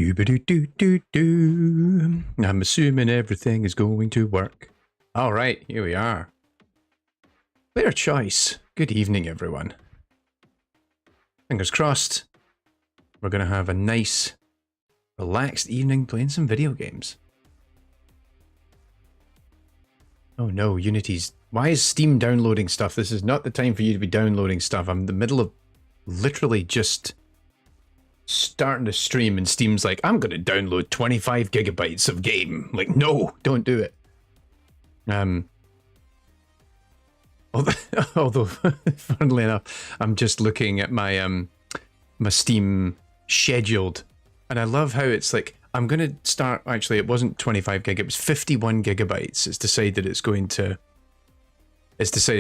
Do-ba-do-do-do-do. I'm assuming everything is going to work. All right, here we are. Player choice. Good evening, everyone. Fingers crossed. We're going to have a nice, relaxed evening playing some video games. Oh no, Unity's... Why is Steam downloading stuff? This is not the time for you to be downloading stuff. I'm in the middle of literally just starting to stream and Steam's like, I'm going to download 25 gigabytes of game. Like, no, don't do it. Although funnily enough, I'm just looking at my my Steam scheduled, and I love how it's like, I'm going to start, actually it wasn't 25 gig, it was 51 gigabytes. It's decided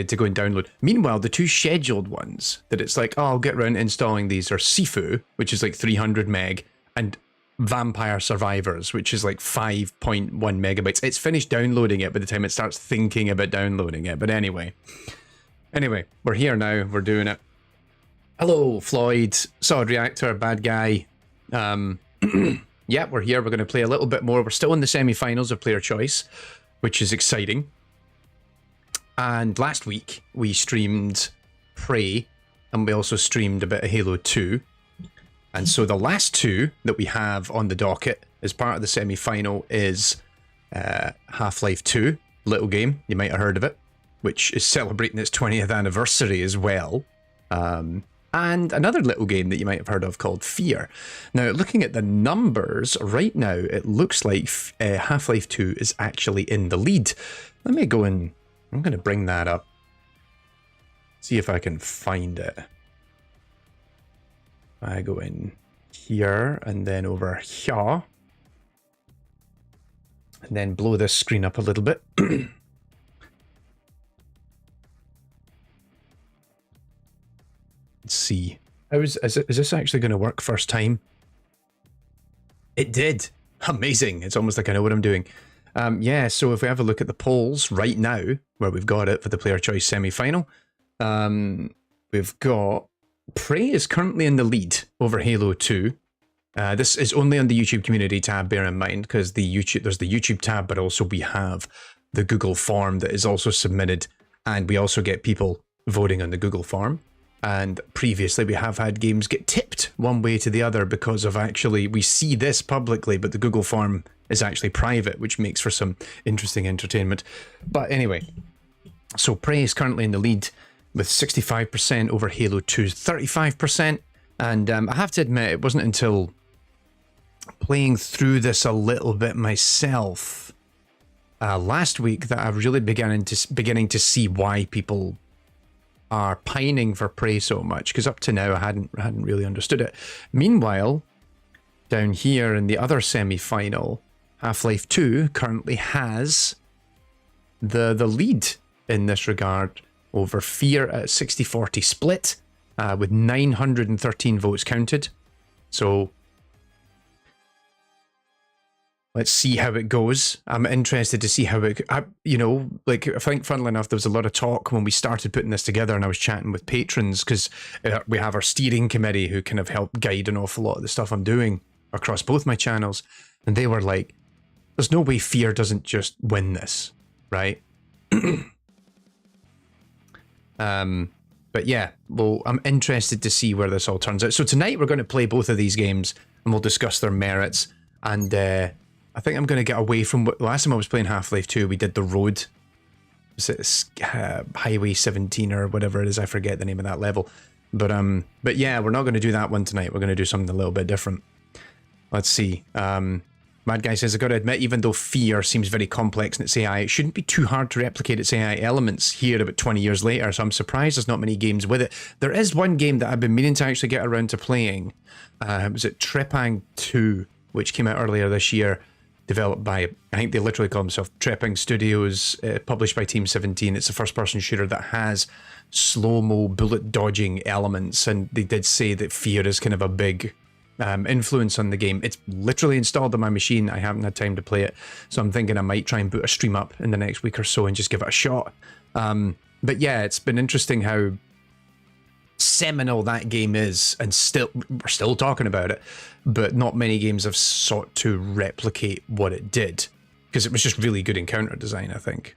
to go and download. Meanwhile, the two scheduled ones that it's like, oh, I'll get around to installing these are Sifu, which is like 300 meg, and Vampire Survivors, which is like 5.1 megabytes. It's finished downloading it by the time it starts thinking about downloading it. But anyway, we're here now. We're doing it. Hello, Floyd, Solid Reactor, bad guy. Yeah, we're here. We're going to play a little bit more. We're still in the semi-finals of Player Choice, which is exciting. And last week, we streamed Prey, and we also streamed a bit of Halo 2. And so the last two that we have on the docket as part of the semi-final is Half-Life 2, little game, you might have heard of it, which is celebrating its 20th anniversary as well. And another little game that you might have heard of called F.E.A.R. Now, looking at the numbers, right now, it looks like Half-Life 2 is actually in the lead. Let me go and... I'm going to bring that up. See if I can find it. I go in here and then over here. And then blow this screen up a little bit. Let's see. Is this actually going to work first time? It did. Amazing. It's almost like I know what I'm doing. Yeah, so if we have a look at the polls right now, where we've got it for the Player Choice semi-final, we've got Prey is currently in the lead over Halo 2. This is only on the YouTube community tab, bear in mind, because there's the YouTube tab, but also we have the Google form that is also submitted, and we also get people voting on the Google form. And previously we have had games get tipped one way to the other because of actually, we see this publicly, but the Google form is actually private, which makes for some interesting entertainment. But anyway, so Prey is currently in the lead with 65% over Halo 2's 35%. And I have to admit, it wasn't until playing through this a little bit myself last week that I really beginning to see why people are pining for Prey so much, because up to now I hadn't really understood it. Meanwhile, down here in the other semi-final, Half-Life 2 currently has the lead in this regard over F.E.A.R. at 60-40 split, with 913 votes counted. So let's see how it goes. I'm interested to see how it, you know, like, I think funnily enough, there was a lot of talk when we started putting this together, and I was chatting with patrons, because we have our steering committee who kind of help guide an awful lot of the stuff I'm doing across both my channels. And they were like, there's no way F.E.A.R. doesn't just win this, right? But yeah, well, I'm interested to see where this all turns out. So tonight we're going to play both of these games, and we'll discuss their merits. And I think I'm going to get away from what last time I was playing Half-Life 2, we did the road. Was it Highway 17 or whatever it is? I forget the name of that level. But yeah, we're not going to do that one tonight. We're going to do something a little bit different. Let's see. Mad Guy says, I've got to admit, even though F.E.A.R. seems very complex in its AI, it shouldn't be too hard to replicate its AI elements here about 20 years later, so I'm surprised there's not many games with it. There is one game that I've been meaning to actually get around to playing. Was it Trepang 2, which came out earlier this year, developed by, I think they literally call themselves Trepang Studios, published by Team 17. It's a first-person shooter that has slow-mo bullet dodging elements, and they did say that F.E.A.R. is kind of a big influence on the game. It's literally installed on my machine. I haven't had time to play it, so I'm thinking I might try and boot a stream up in the next week or so and just give it a shot. But yeah, it's been interesting how seminal that game is, and we're still talking about it, but not many games have sought to replicate what it did, because it was just really good encounter design, I think.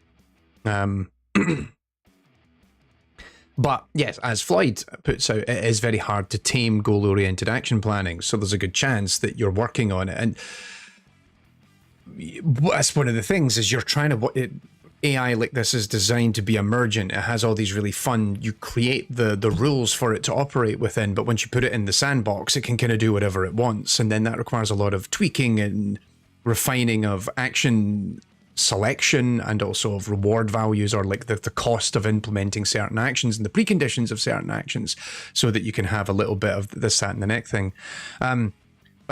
But yes, as Floyd puts out, it is very hard to tame goal-oriented action planning, so there's a good chance that you're working on it. And that's one of the things, is you're trying to... AI like this is designed to be emergent. It has all these really fun... You create the rules for it to operate within, but once you put it in the sandbox, it can kind of do whatever it wants. And then that requires a lot of tweaking and refining of action selection, and also of reward values, or like the cost of implementing certain actions and the preconditions of certain actions, so that you can have a little bit of this, that, and the next thing. Bad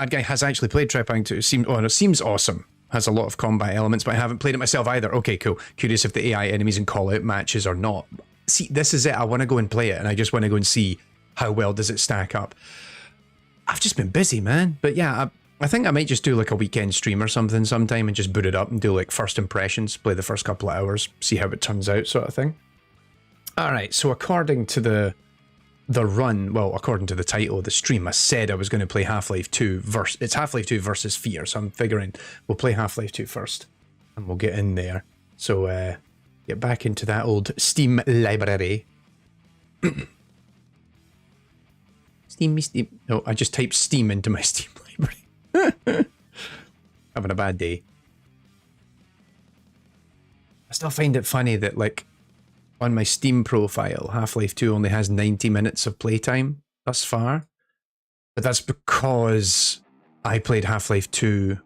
Guy has actually played Trepang 2. It seems awesome. Has a lot of combat elements, but I haven't played it myself either. Okay, cool. Curious if the AI enemies and call-out matches or not. See, this is it. I want to go and play it, and I just want to go and see how well does it stack up. I've just been busy, man. But yeah, I think I might just do like a weekend stream or something sometime, and just boot it up and do like first impressions, play the first couple of hours, see how it turns out, sort of thing. All right, so according to the run, well, according to the title of the stream, I said I was going to play Half-Life 2 it's Half-Life 2 versus F.E.A.R, so I'm figuring we'll play Half-Life 2 first, and we'll get in there. So, get back into that old Steam library. Steam. No, I just typed Steam into my Steam library. Having a bad day. I still find it funny that, like, on my Steam profile, Half-Life 2 only has 90 minutes of playtime thus far. But that's because I played Half-Life 2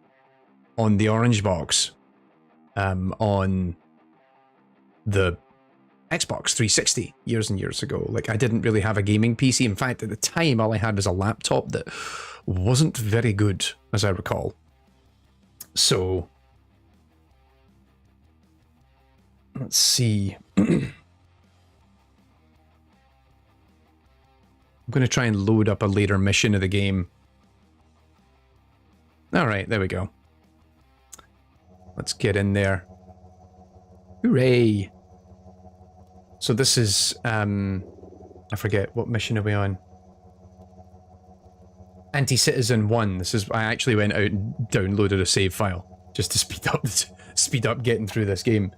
on the Orange Box, on the Xbox 360 years and years ago. Like, I didn't really have a gaming PC. In fact, at the time, all I had was a laptop that wasn't very good, as I recall. So, let's see. I'm going to try and load up a later mission of the game. Alright, there we go. Let's get in there. Hooray! So this is, I forget, what mission are we on? Anti-Citizen 1. This is, I actually went out and downloaded a save file just to speed up getting through this game,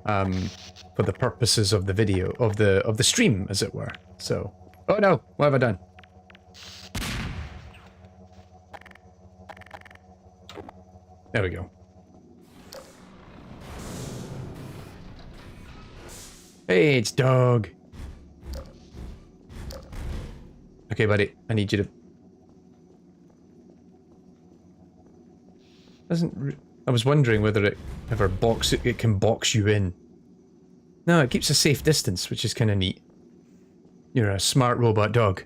for the purposes of the video, of the stream, as it were. So, oh no, what have I done? There we go. Hey, it's dog. Okay, buddy, I need you to... I was wondering whether it ever it can box you in. No, it keeps a safe distance, which is kind of neat. You're a smart robot dog.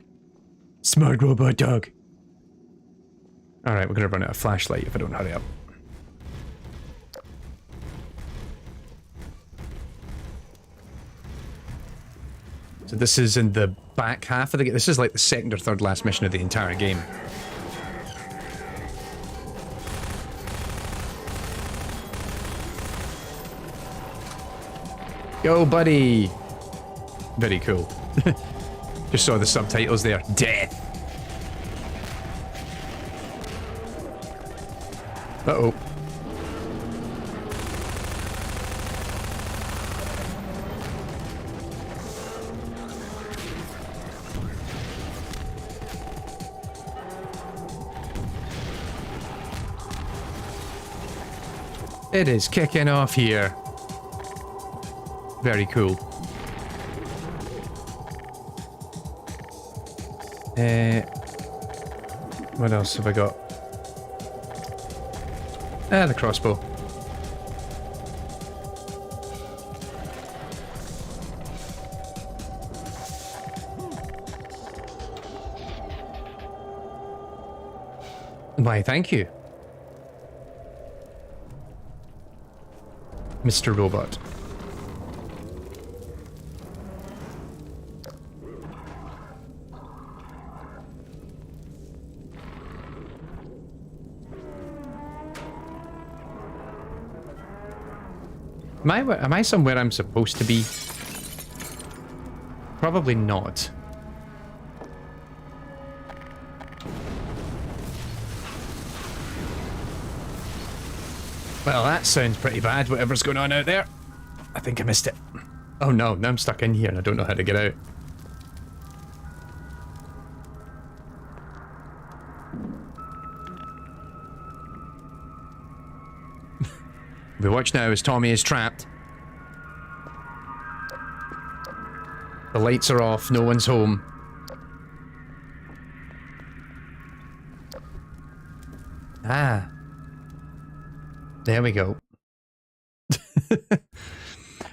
Smart robot dog. Alright, we're gonna run out of flashlight if I don't hurry up. So this is in the back half of the game. This is like the second or third last mission of the entire game. Yo, buddy! Very cool. Just saw the subtitles there. Death! Uh-oh. It is kicking off here. Very cool. What else have I got? Ah, the crossbow. Why, thank you, Mr. Robot. Am I somewhere I'm supposed to be? Probably not. Well, that sounds pretty bad, whatever's going on out there. I think I missed it. Oh no, now I'm stuck in here and I don't know how to get out. We watch now as Tommy is trapped. The lights are off, no one's home. Ah. There we go.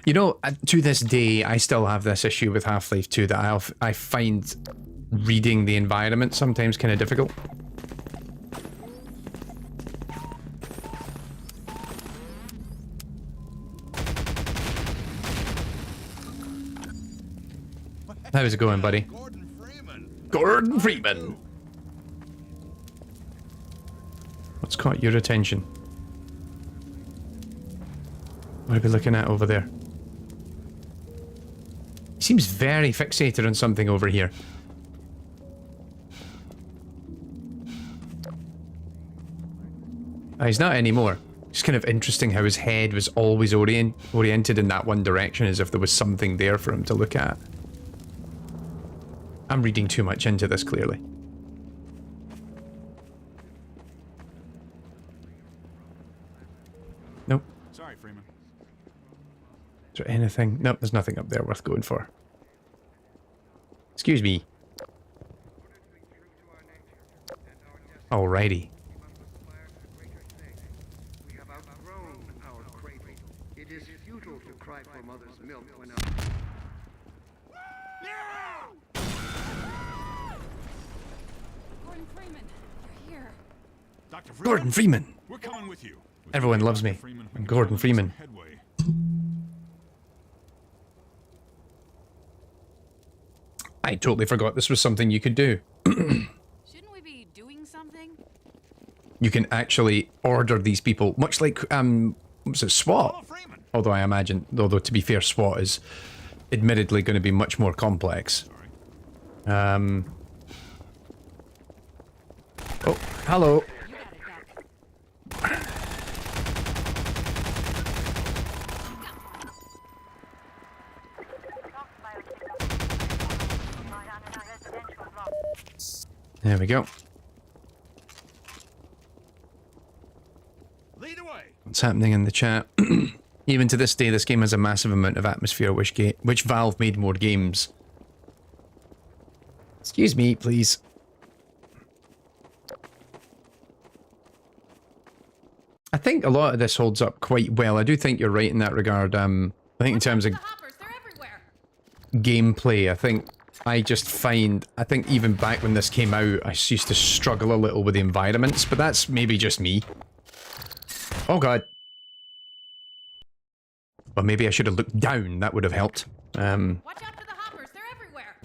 You know, to this day, I still have this issue with Half-Life 2 that I find reading the environment sometimes kind of difficult. How's it going, buddy? Gordon Freeman. Gordon Freeman! What's caught your attention? What are we looking at over there? He seems very fixated on something over here. He's not anymore. It's kind of interesting how his head was always oriented in that one direction, as if there was something there for him to look at. I'm reading too much into this, clearly. Nope. Sorry, Freeman. Is there anything? Nope, there's nothing up there worth going for. Excuse me. Alrighty. We have outgrown our cradle. It is futile to cry for mother's milk when Gordon Freeman, you're here. Dr. Freeman? Gordon Freeman! We're coming with you. Everyone loves me. I'm Gordon Freeman. Headway. I totally forgot this was something you could do. Shouldn't we be doing something? You can actually order these people, much like, what's it, SWAT? Follow Freeman. Although I imagine, although to be fair, SWAT is admittedly going to be much more complex. Sorry. Oh, hello. You got it, Doc. There we go. Lead away. What's happening in the chat? Even to this day, this game has a massive amount of atmosphere, which Valve made more games. Excuse me, please. I think a lot of this holds up quite well. I do think you're right in that regard. I think in terms of Hoppers, they're everywhere. gameplay, I think even back when this came out, I used to struggle a little with the environments, but that's maybe just me. Oh god. Well, maybe I should have looked down, that would have helped. Watch out for the hoppers, they're everywhere.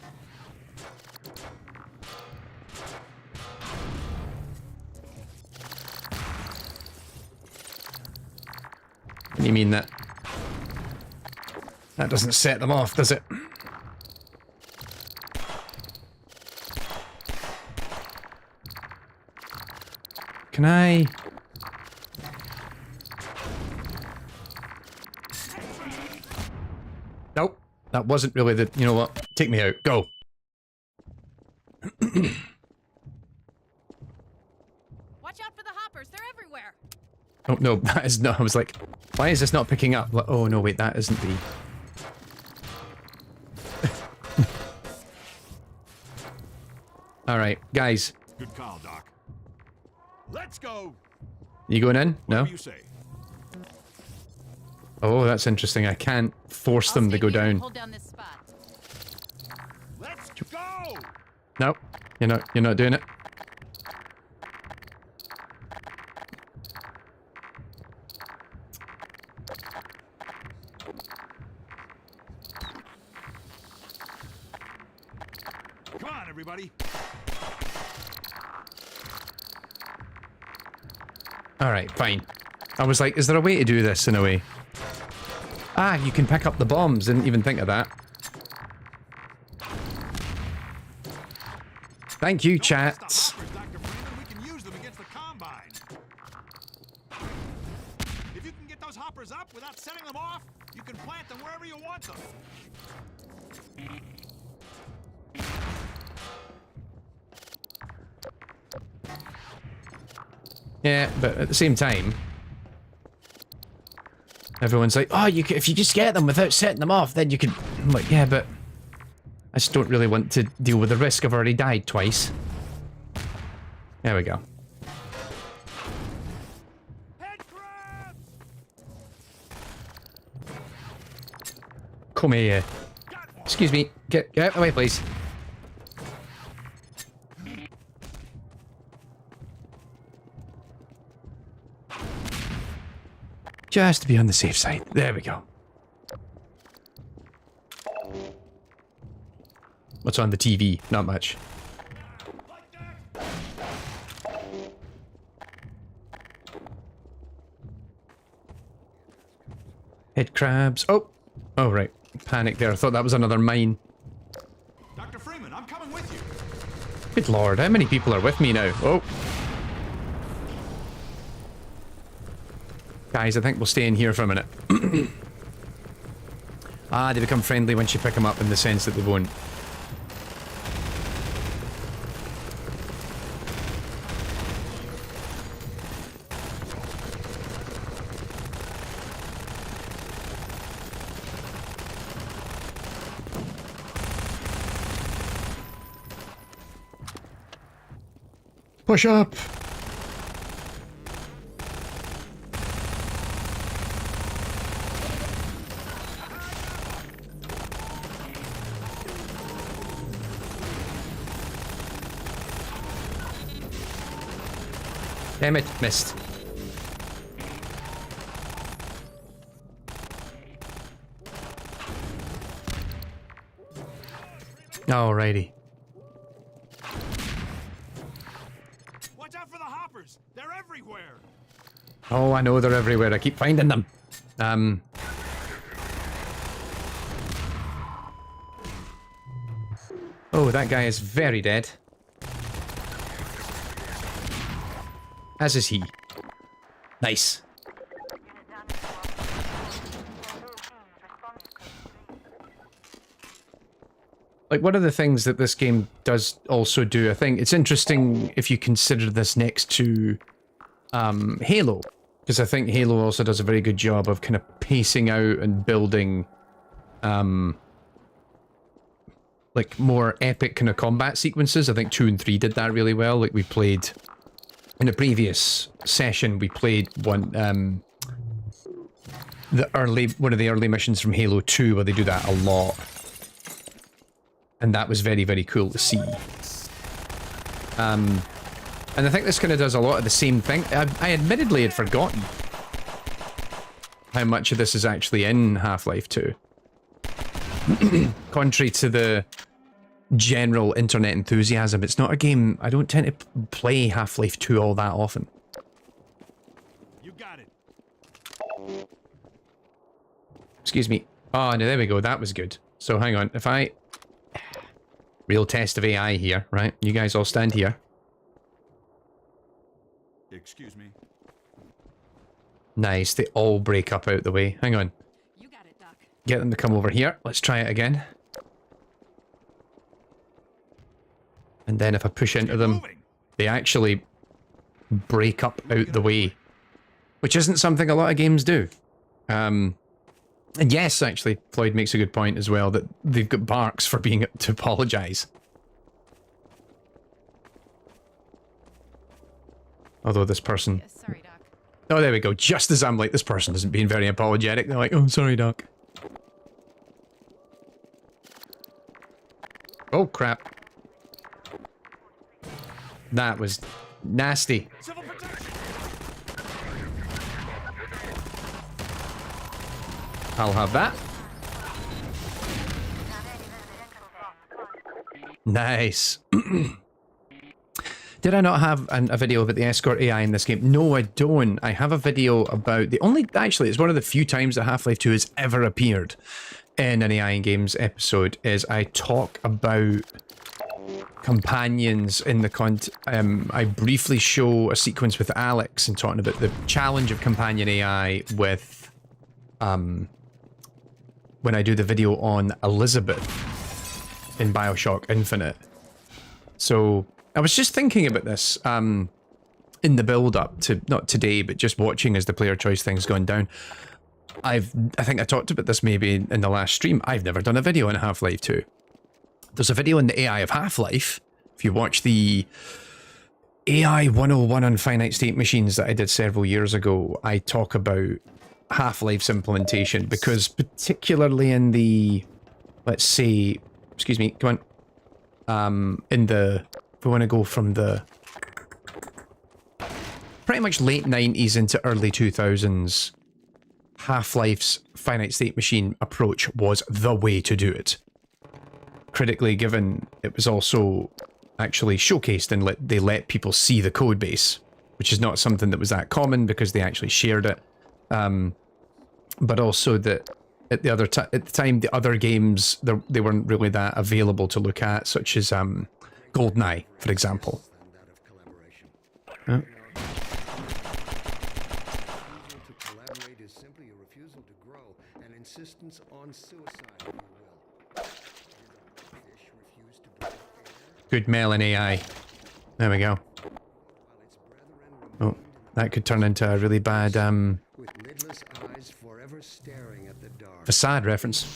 What do you mean that? That doesn't set them off, does it? Can I... Nope. That wasn't really the... You know what? Take me out. Go. Watch out for the hoppers, they're everywhere. Oh, no. That is not... I was like, why is this not picking up? Like, oh, no, wait. That isn't the... Alright, guys. Good call, Doc. Let's go. You going in? No? Whatever you say. Oh, that's interesting. I can't force them to go down. Hold down this spot. Let's go. No, you're not doing it. Come on, everybody. Alright, fine. I was like, is there a way to do this in a way? Ah, you can pick up the bombs. Didn't even think of that. Thank you, chats. Dr. Freeman, we can use them against the Combine. If those hoppers up without setting them off, you can plant them wherever you want them. Yeah, but at the same time, everyone's like, oh, if you just get them without setting them off, then you can... I'm like, yeah, but I just don't really want to deal with the risk. I've already died twice. There we go. Head crabs! Come here. Got one. Excuse me. Get out of the way, please. Just to be on the safe side. There we go. What's on the TV? Not much. Head crabs. Oh! Oh, right. Panic there. I thought that was another mine. Dr. Freeman, I'm coming with you. Good lord, how many people are with me now? Oh. Guys, I think we'll stay in here for a minute. Ah, they become friendly once you pick them up in the sense that they won't. Push up! Damn it, missed. Alrighty. Watch out for the hoppers. They're everywhere. Oh, I know they're everywhere. I keep finding them. Oh, that guy is very dead. As is he. Nice. Like, one of the things that this game does also do, I think it's interesting if you consider this next to Halo, because I think Halo also does a very good job of kind of pacing out and building like more epic kind of combat sequences. I think 2 and 3 did that really well. Like, we played in a previous session, we played one of the early missions from Halo 2 where they do that a lot. And that was very, very cool to see. And I think this kind of does a lot of the same thing. I admittedly had forgotten how much of this is actually in Half-Life 2. Contrary to the general internet enthusiasm, it's not a game... I don't tend to play Half-Life 2 all that often. You got it. Excuse me. Oh, no, there we go. That was good. So, hang on. If I... Real test of AI here, right? You guys all stand here. Excuse me. Nice. They all break up out the way. Hang on. You got it, Doc. Get them to come over here. Let's try it again. And then if I push into them, they actually break up out the way. Which isn't something a lot of games do. And yes, actually, Floyd makes a good point as well, that they've got barks for being to apologise. Although this person... Sorry, Doc. Oh, there we go. Just as I'm like, this person isn't being very apologetic, they're like, oh, sorry, Doc. Oh, crap. That was nasty. Civil protection. I'll have that. Nice. Did I not have a video about the escort AI in this game? No, I don't. I have a video about the only... Actually, it's one of the few times that Half-Life 2 has ever appeared in an AI in Games episode, is I talk about companions in the I briefly show a sequence with Alex and talking about the challenge of companion AI with when I do the video on Elizabeth in BioShock Infinite. So I was just thinking about this in the build-up to, not today, but just watching as the player choice thing's gone down. I think I talked about this maybe in the last stream. I've never done a video on Half-Life 2. There's a video on the AI of Half-Life. If you watch the AI 101 on finite state machines that I did several years ago, I talk about Half-Life's implementation, because particularly in the, let's say, excuse me, come on, in the, if we want to go from the pretty much late 90s into early 2000s, Half-Life's finite state machine approach was the way to do it. Critically, given it was also actually showcased and they let people see the code base, which is not something that was that common because they actually shared it. But also that at the time, the other games, they weren't really that available to look at, such as GoldenEye, for example. Insistence on suicide, if you will. Fish refused to break F.E.A.R. Good melon AI. There we go. Oh, that could turn into a really bad With lidless eyes forever staring at the dark. facade reference.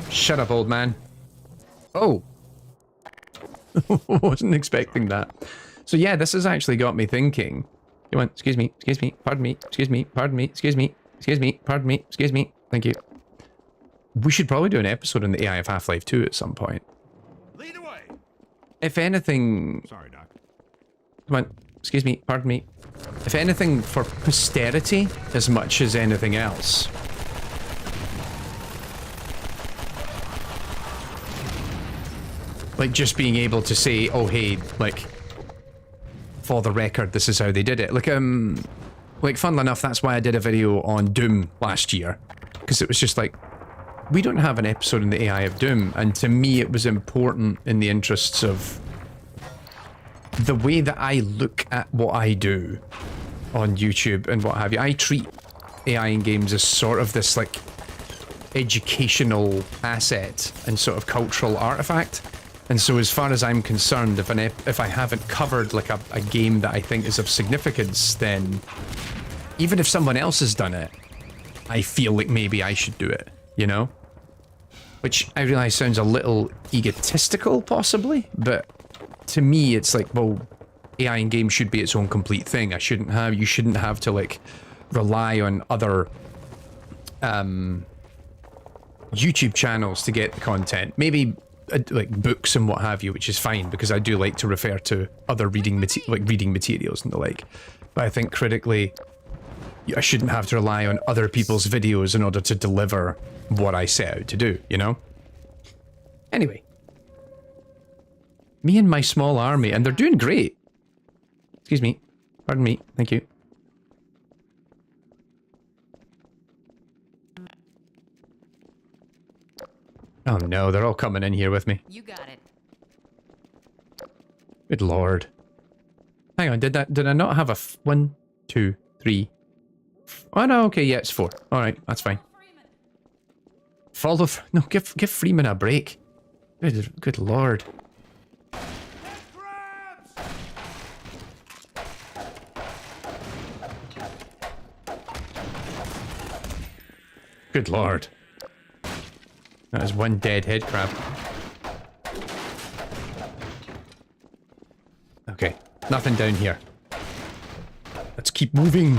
Shut up, old man. Oh. Wasn't expecting that. So yeah, this has actually got me thinking. Come on, excuse me, pardon me, excuse me, pardon me, excuse me. Excuse me, pardon me, excuse me, thank you. We should probably do an episode on the AI of Half-Life 2 at some point. Lead away. If anything... Sorry, Doc. Come on, excuse me, pardon me. If anything, for posterity, as much as anything else. Like, just being able to say, oh hey, like, for the record, this is how they did it. Like, funnily enough, that's why I did a video on Doom last year. Because it was just like, we don't have an episode on the AI of Doom. And to me, it was important in the interests of the way that I look at what I do on YouTube and what have you. I treat AI in games as sort of this, like, educational asset and sort of cultural artifact. And so as far as I'm concerned, if I haven't covered like a game that I think is of significance, then even if someone else has done it, I feel like maybe I should do it, you know? Which I realize sounds a little egotistical, possibly, but to me it's like, well, AI in games should be its own complete thing. You shouldn't have to like rely on other YouTube channels to get the content. Maybe like books and what have you, which is fine because I do like to refer to other reading materials and the like. But I think critically, I shouldn't have to rely on other people's videos in order to deliver what I set out to do, you know? Anyway. Me and my small army, and they're doing great. Excuse me. Pardon me. Thank you. Oh no, they're all coming in here with me. You got it. Good lord. Hang on, did I not have a 1, 2, 3? Oh no, okay, yeah, it's 4. Alright, that's fine. Follow... No, give Freeman a break. Good lord. Good lord. That is one dead head crab. Okay, nothing down here. Let's keep moving.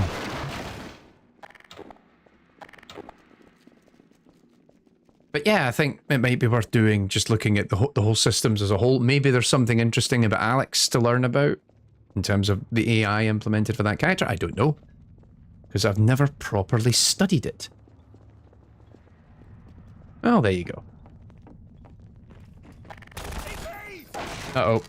But yeah, I think it might be worth doing, just looking at the whole systems as a whole. Maybe there's something interesting about Alex to learn about in terms of the AI implemented for that character. I don't know, because I've never properly studied it. Oh, there you go. Uh-oh.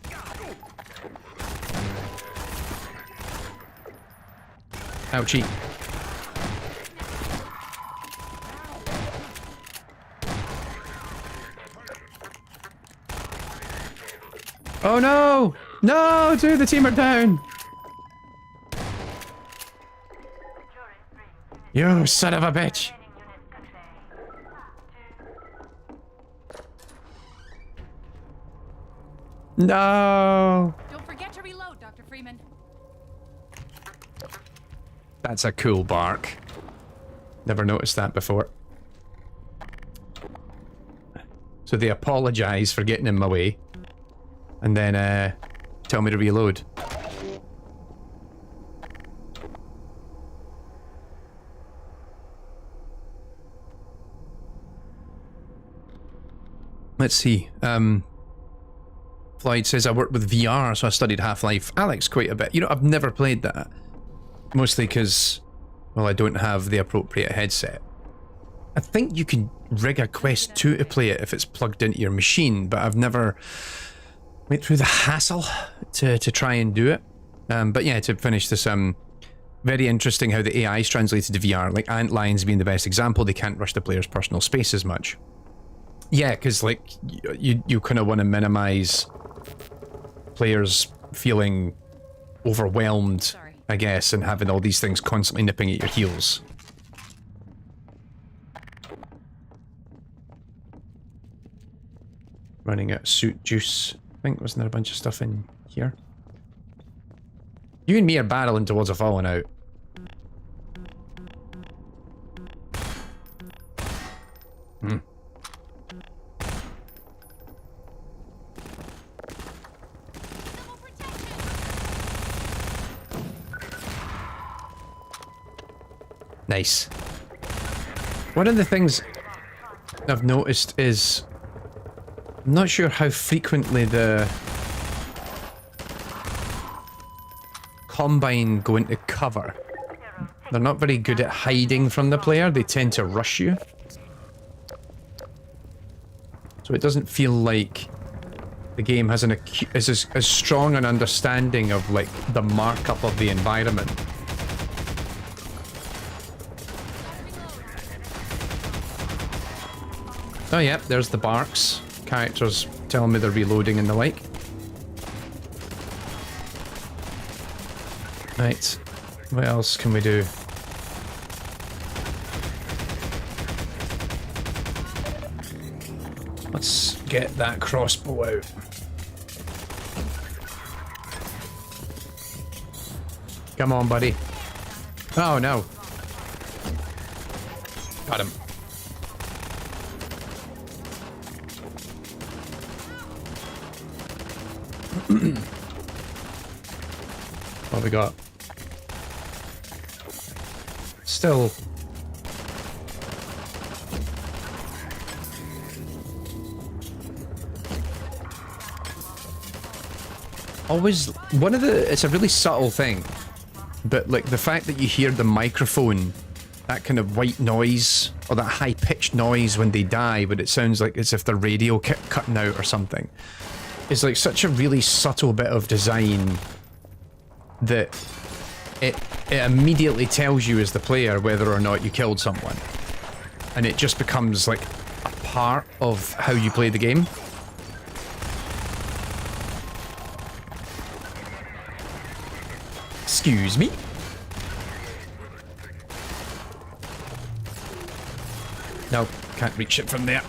Ouchie. Oh no! No, two of the team are down! You son of a bitch! No! Don't forget to reload, Dr. Freeman. That's a cool bark. Never noticed that before. So they apologise for getting in my way. And then, tell me to reload. Let's see. Floyd says, I worked with VR, so I studied Half-Life Alyx quite a bit. You know, I've never played that. Mostly because, well, I don't have the appropriate headset. I think you can rig a Quest 2 to play it if it's plugged into your machine, but I've never went through the hassle to try and do it. But yeah, to finish this, very interesting how the AI is translated to VR. Like, Antlions being the best example, they can't rush the player's personal space as much. Yeah, because, like, you kind of want to minimize players feeling overwhelmed, I guess, and having all these things constantly nipping at your heels. Running out of suit juice. I think, wasn't there a bunch of stuff in here? You and me are battling towards a falling out. Hmm. Nice. One of the things I've noticed is I'm not sure how frequently the Combine go into cover. They're not very good at hiding from the player. They tend to rush you. So it doesn't feel like the game has as strong an understanding of, like, the markup of the environment. Oh yeah, there's the barks. Characters telling me they're reloading and the like. Right. What else can we do? Let's get that crossbow out. Come on, buddy. Oh no. Got him. What have we got? Still. Always, one of the, it's a really subtle thing, but like the fact that you hear the microphone, that kind of white noise, or that high-pitched noise when they die, but it sounds like as if their radio kept cutting out or something, is like such a really subtle bit of design that it immediately tells you as the player whether or not you killed someone. And it just becomes like a part of how you play the game. Excuse me? No, can't reach it from there.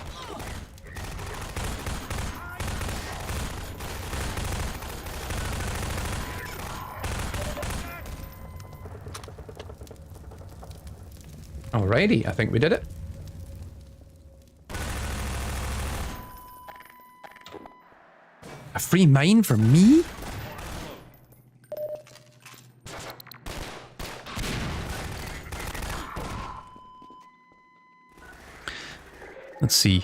Alrighty, I think we did it. A free mine for me? Let's see.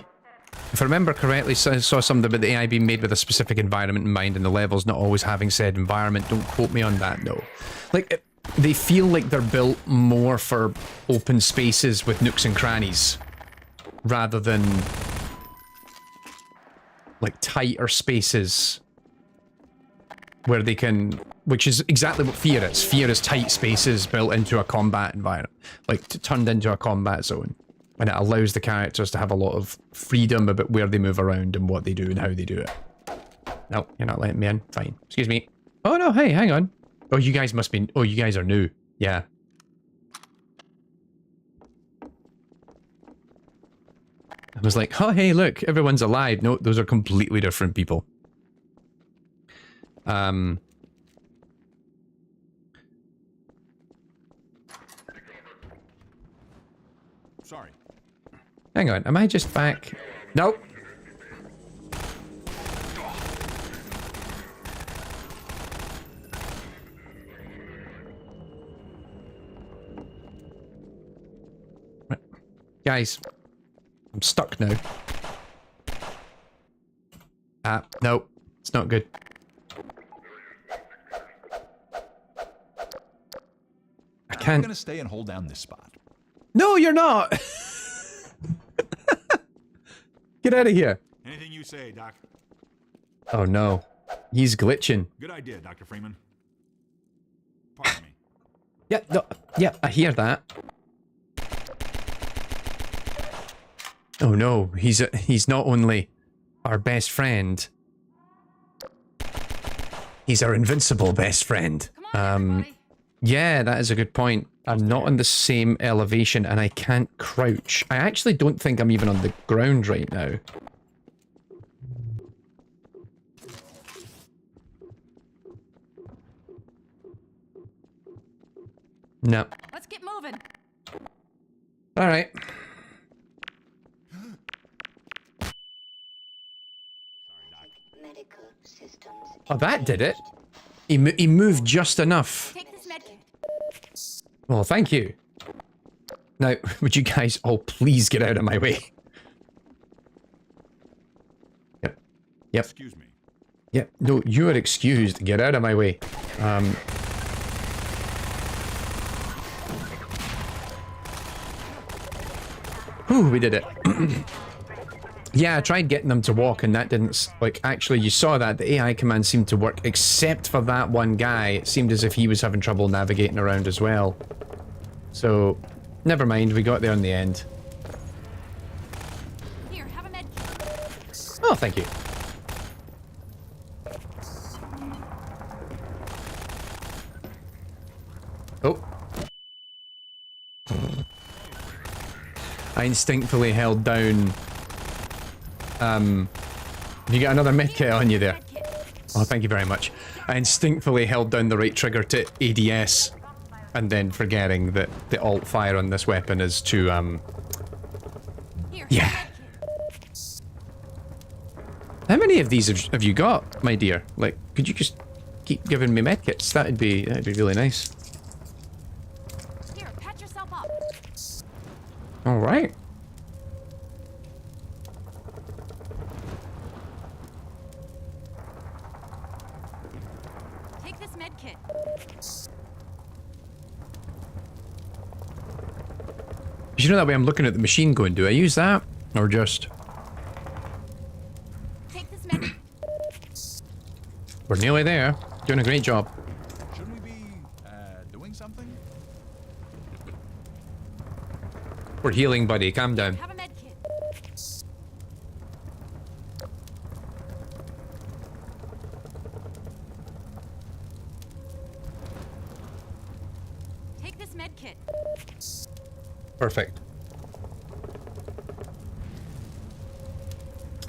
If I remember correctly, so I saw something about the AI being made with a specific environment in mind and the levels not always having said environment. Don't quote me on that, no. Like, they feel like they're built more for open spaces with nooks and crannies, rather than like tighter spaces where they can, which is exactly what F.E.A.R is. F.E.A.R is tight spaces built into a combat environment, like turned into a combat zone, and it allows the characters to have a lot of freedom about where they move around and what they do and how they do it. No, you're not letting me in. Fine. Excuse me. Oh no, hey, hang on. Oh, you guys must be... Oh, you guys are new. Yeah. I was like, oh, hey, look, everyone's alive. No, those are completely different people. Sorry. Hang on, am I just back? Nope. Right. Guys, I'm stuck now. No, it's not good. I can't. I'm gonna stay and hold down this spot. No, you're not. Get out of here. Anything you say, Doc. Oh no, he's glitching. Good idea, Dr. Freeman. Pardon me. Yeah, no, yeah, I hear that. Oh no, he's not only our best friend, he's our invincible best friend. Come on, everybody. Yeah, that is a good point. I'm not on the same elevation and I can't crouch. I actually don't think I'm even on the ground right now. No. Let's get moving. All right. Medical systems. Oh, that did it. He moved just enough. Take this med kit. Well, thank you. Now, would you guys all please get out of my way? Yep. Yep. Excuse me. Yep. No, you are excused. Get out of my way. Whew, we did it. Yeah, I tried getting them to walk and that didn't... Like, actually, you saw that. The AI command seemed to work, except for that one guy. It seemed as if he was having trouble navigating around as well. So, never mind. We got there in the end. Here, have a med kit. Oh, thank you. Oh. I instinctively held down... you got another medkit on you there. Med kit. Oh, thank you very much. I instinctively held down the right trigger to ADS, and then forgetting that the alt fire on this weapon is to, Here, Yeah. have a med kit. How many of these have you got, my dear? Like, could you just keep giving me medkits? That'd be really nice. Here, patch yourself up. All right. Take this med kit. You know that way I'm looking at the machine going, do I use that? Or just... Take this med kit. We're nearly there. Doing a great job. Shouldn't we be doing something? We're healing, buddy. Calm down. Have a med kit. Take this med kit. Perfect.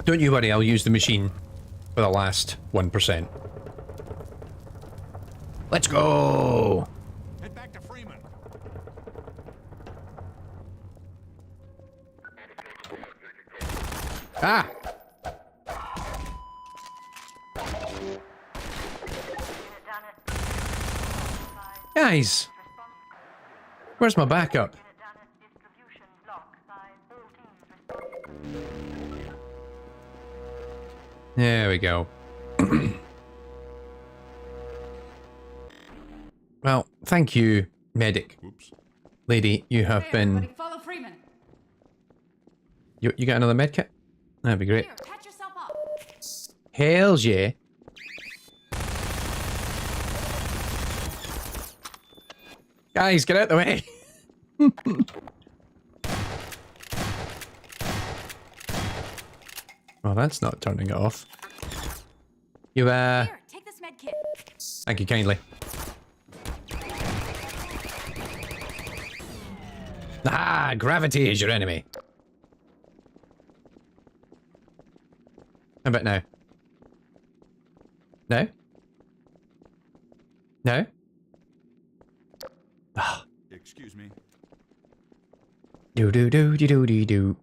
Don't you worry, I'll use the machine for the last 1%. Let's go! Head back to Freeman. Ah! Guys! Where's my backup? There we go. Well, thank you, medic. Oops. Lady, you have Hey, been... everybody, follow Freeman. You got another medkit? That'd be great. Here, patch yourself up. Hells yeah. Guys, get out the way! Well, that's not turning it off. You, Here, take this med kit. thank you kindly. Ah, gravity is your enemy. How about now? No? No? Ah. Excuse me. Do do do do do do do.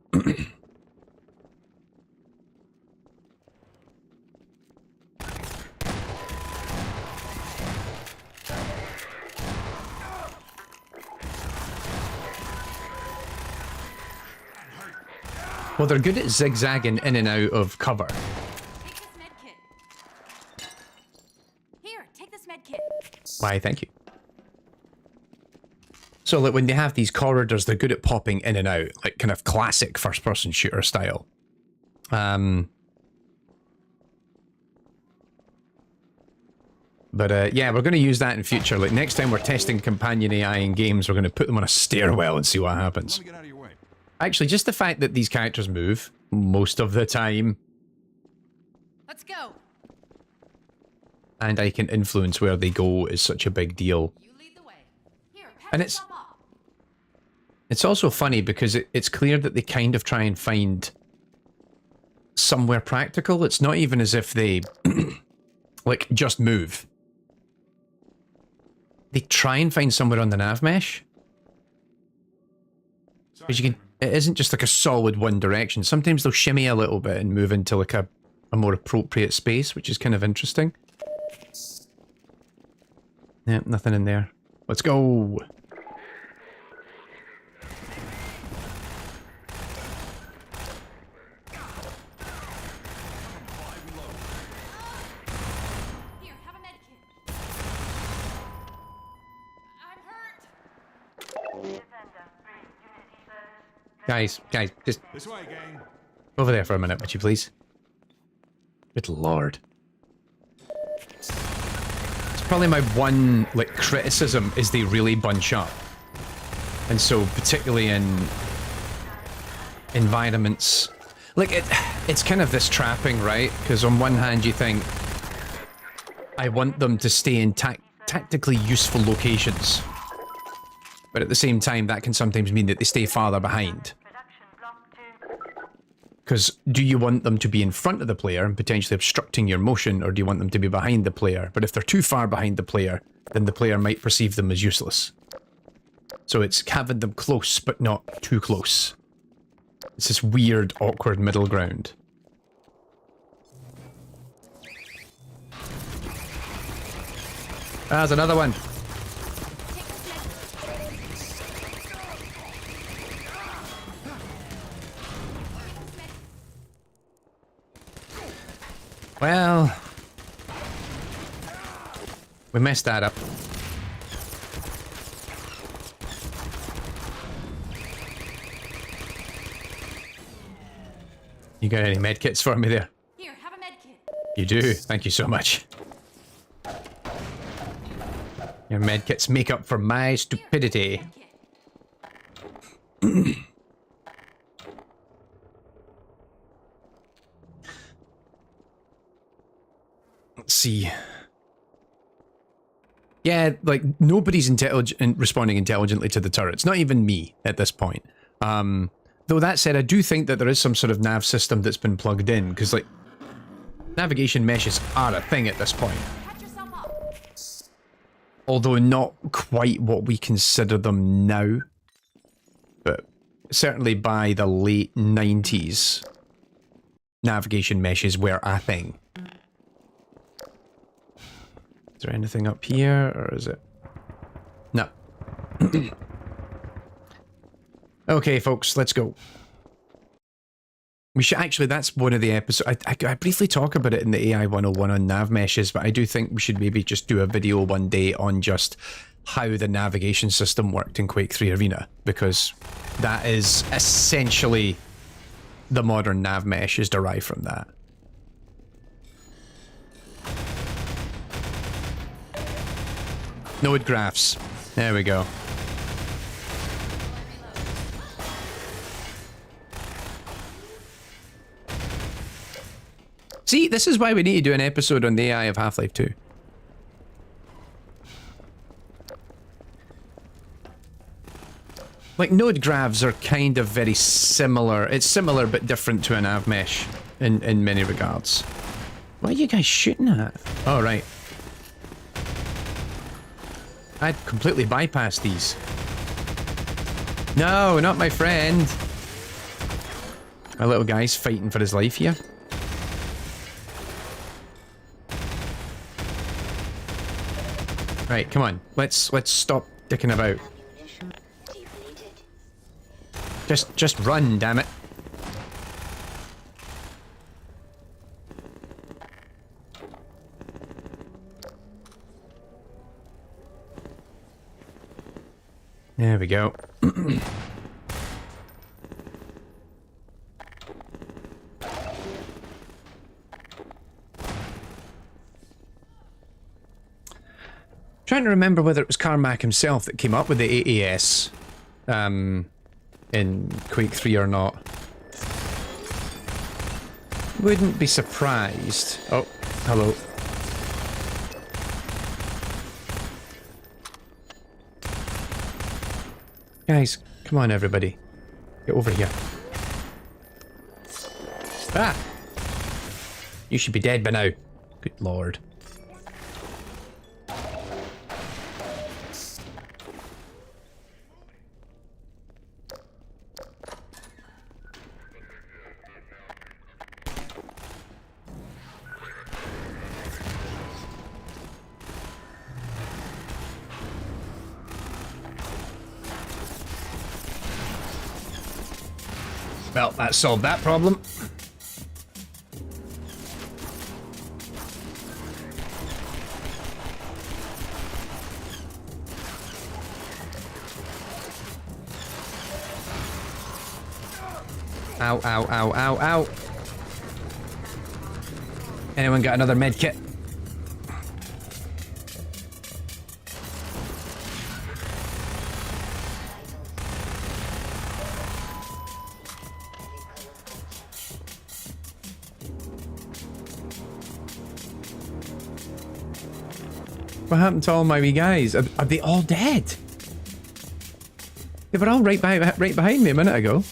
Well, they're good at zigzagging in and out of cover. Take this med kit. Here, take this med kit. Why, thank you. So, like, when they have these corridors, they're good at popping in and out, like kind of classic first-person shooter style. But yeah, we're going to use that in future. Like, next time we're testing companion AI in games, we're going to put them on a stairwell and see what happens. Let me get out of your way. Actually, just the fact that these characters move most of the time, Let's go. and I can influence where they go, is such a big deal. You lead the way. Here, patch And it's- yourself up. It's also funny because it's clear that they kind of try and find somewhere practical. It's not even as if they, like, just move. They try and find somewhere on the nav mesh. Because you can, it isn't just like a solid one direction. Sometimes they'll shimmy a little bit and move into like a more appropriate space, which is kind of interesting. Yeah, nothing in there. Let's go. Here, have a med kit. I'm hurt. Guys, just This way, gang. over there for a minute, would you please? Good lord. It's probably my one, like, criticism is they really bunch up. And so, particularly in environments... Like, it's kind of this trapping, right? Because on one hand you think, I want them to stay in tactically useful locations. But at the same time, that can sometimes mean that they stay farther behind. Because do you want them to be in front of the player and potentially obstructing your motion, or do you want them to be behind the player? But if they're too far behind the player, then the player might perceive them as useless. So it's having them close, but not too close. It's this weird, awkward middle ground. Ah, there's another one. Well, we messed that up. You got any medkits for me there? Here, have a med kit. You do. Thank you so much. Your medkits make up for my stupidity. Med kit. Let's see. Yeah, like, nobody's intelligent, responding intelligently to the turrets. Not even me at this point. Though that said, I do think that there is some sort of nav system that's been plugged in, because, like, navigation meshes are a thing at this point. Patch yourself up. Although not quite what we consider them now. But certainly by the late 90s, navigation meshes were a thing. Is there anything up here, or is it? No. Okay, folks, let's go. We should actually, that's one of the episodes. I briefly talk about it in the AI 101 on nav meshes, but I do think we should maybe just do a video one day on just how the navigation system worked in Quake 3 Arena, because that is essentially the modern nav mesh is derived from that. Node graphs. There we go. See, this is why we need to do an episode on the AI of Half-Life 2. Like, node gravs are kind of very similar. It's similar but different to an avmesh in many regards. What are you guys shooting at? Oh, right. I'd completely bypassed these. No, not my friend. My little guy's fighting for his life here. Right, come on. Let's stop dicking about. Just run, damn it. There we go. Trying to remember whether it was Carmack himself that came up with the AAS in Quake 3 or not. Wouldn't be surprised. Oh, hello. Guys, come on everybody. Get over here. Ah! You should be dead by now. Good lord. Well, that solved that problem. Ow, ow, ow, ow, ow. Anyone got another med kit? What happened to all my wee guys? Are they all dead? They were all right behind me a minute ago.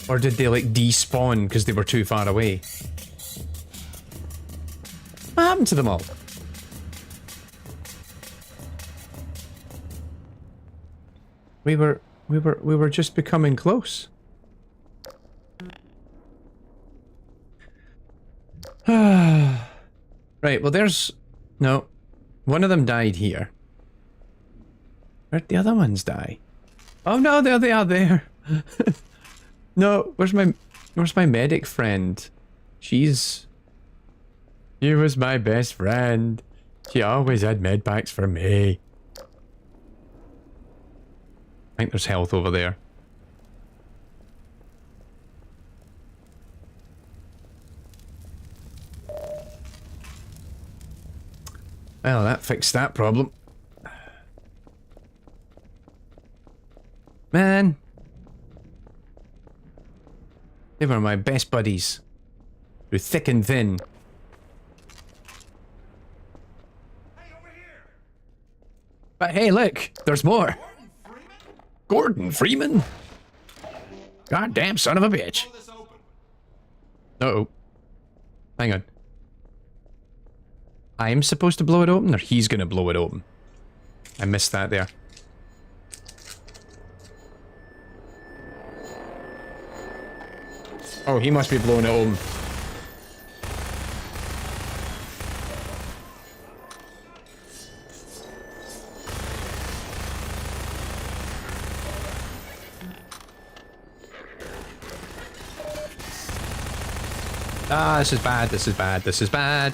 Or did they like despawn because they were too far away? What happened to them all? We were just becoming close. Right, well there's... No. One of them died here. Where'd the other ones die? Oh no, there they are there. No, where's my medic friend? She was my best friend. She always had med packs for me. I think there's health over there. Well, that fixed that problem. Man. They were my best buddies. Through thick and thin. Hey, over here! But hey, look, there's more. Gordon Freeman? Goddamn son of a bitch. Blow this open. Uh-oh. Hang on. I'm supposed to blow it open, or he's gonna blow it open? I missed that there. Oh, he must be blowing it open. Ah, this is bad, this is bad, this is bad.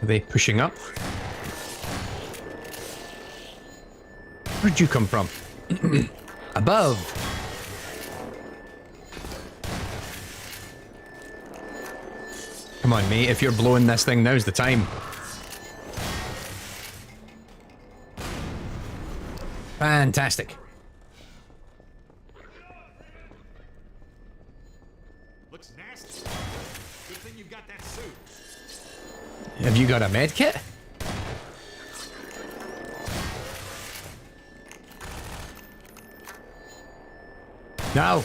Are they pushing up? Where'd you come from? Above. Come on, mate. If you're blowing this thing, now's the time. Fantastic. Looks nasty. Good thing you got that suit. Have you got a med kit? No.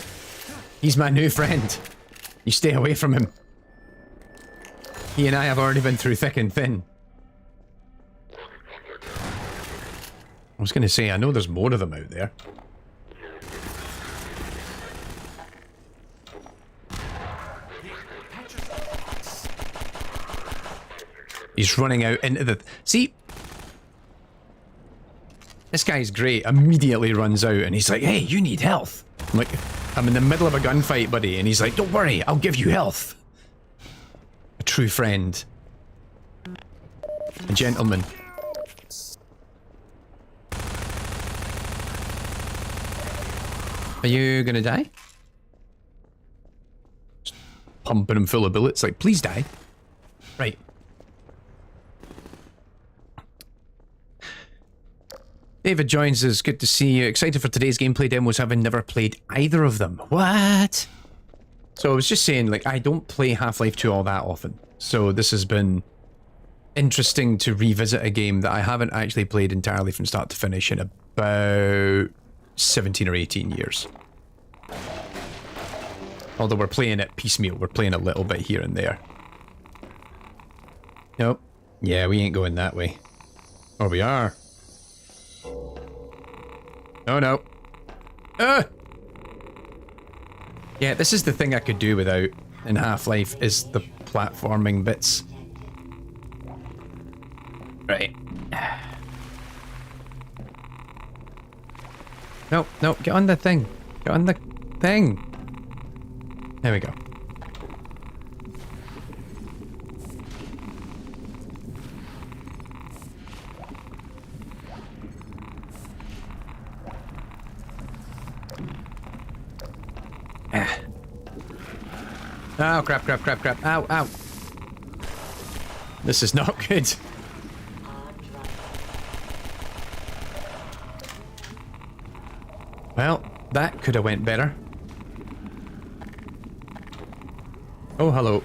He's my new friend. You stay away from him. He and I have already been through thick and thin. I was going to say, I know there's more of them out there. He's running out into the... See? This guy's great. Immediately runs out and he's like, hey, you need health. I'm like, I'm in the middle of a gunfight, buddy. And he's like, don't worry, I'll give you health. A true friend. A gentleman. Are you gonna die? Just pumping him full of bullets, like, please die. Right. David joins us. Good to see you. Excited for today's gameplay demos, having never played either of them. What? So I was just saying, like, I don't play Half-Life 2 all that often. So this has been interesting to revisit a game that I haven't actually played entirely from start to finish in about 17 or 18 years. Although we're playing it piecemeal. We're playing a little bit here and there. Nope. Yeah, we ain't going that way. Or we are. Oh no. Yeah, this is the thing I could do without in Half-Life, is the platforming bits. Right. No, no, get on the thing. Get on the thing. There we go. Oh, crap, crap, crap, crap. Ow, ow. This is not good. Well, that could have went better. Oh, hello.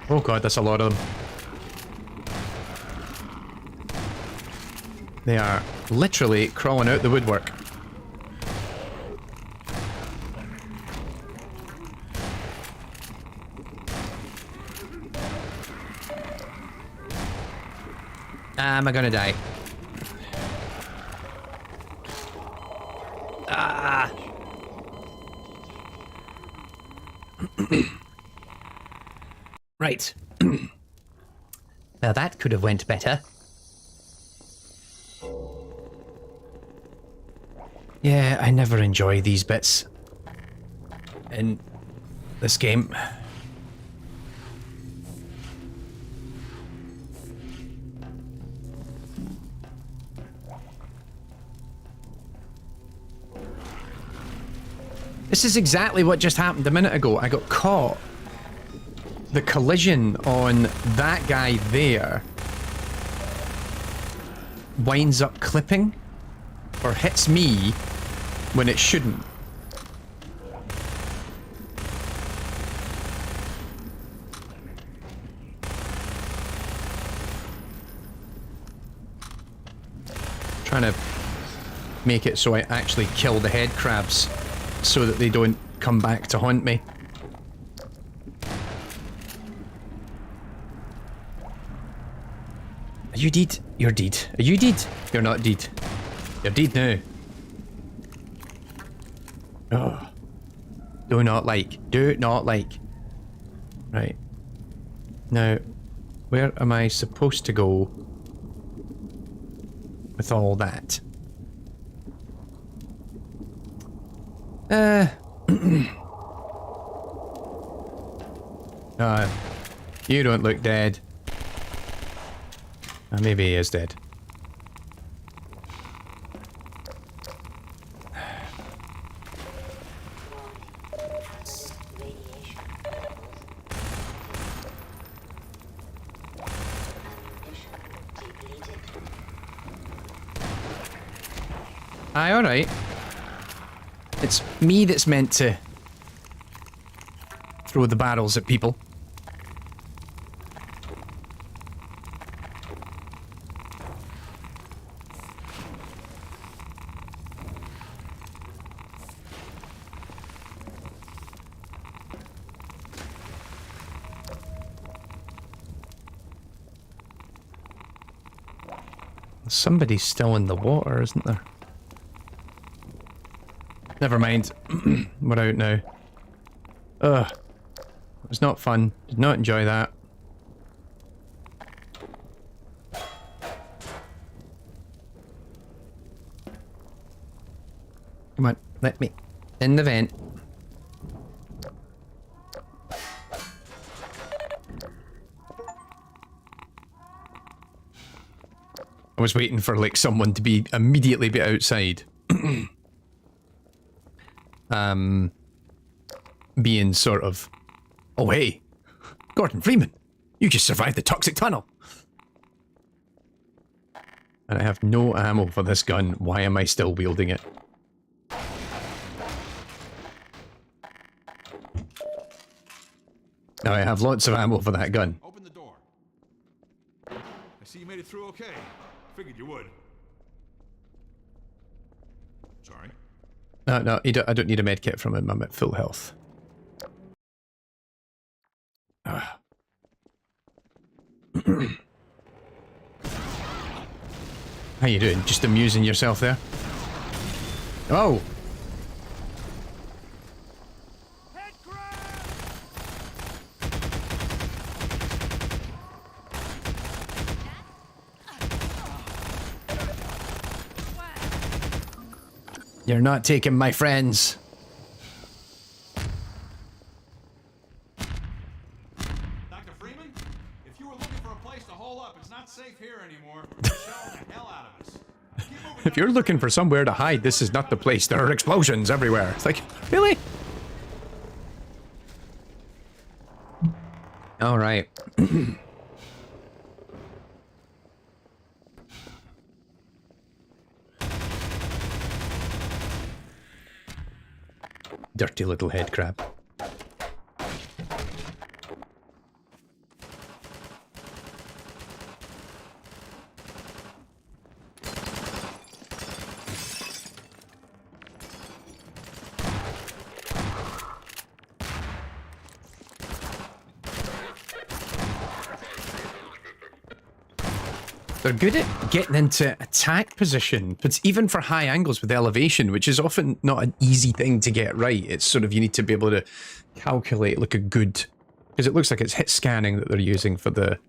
Oh god, that's a lot of them. They are literally crawling out the woodwork. Am I gonna die? Ah! Right. Well, that could have went better. Yeah, I never enjoy these bits in this game. This is exactly what just happened a minute ago. I got caught. The collision on that guy there winds up clipping or hits me when it shouldn't. Trying to make it so I actually kill the head crabs so that they don't come back to haunt me. Are you dead? You're dead. Are you dead? You're not dead. You're dead now. Oh. Do not like. Do not like. Right. Now, where am I supposed to go with all that? You don't look dead. Maybe he is dead. Aye, alright. It's me that's meant to throw the barrels at people. Somebody's still in the water, isn't there? Never mind. We're out now. Ugh. It was not fun. Did not enjoy that. Come on, let me in the vent. I was waiting for like someone to be immediately be outside. Being sort of, oh hey, Gordon Freeman, you just survived the toxic tunnel. And I have no ammo for this gun. Why am I still wielding it? Now I have lots of ammo for that gun. Open the door. I see you made it through okay. Figured you would. Sorry. No, I don't need a med kit from him. I'm at full health. How you doing? Just amusing yourself there? Oh! Head grab! You're not taking my friends. Dr. Freeman, if you were looking for a place to hole up, it's not safe here anymore. You're shelling the hell out of us. Keep moving. If you're looking for somewhere to hide, this is not the place. There are explosions everywhere. It's like, really? All right. Dirty little head crab. They're good at getting into attack position, but even for high angles with elevation, which is often not an easy thing to get right. It's sort of, you need to be able to calculate like a good, because it looks like it's hit scanning that they're using for the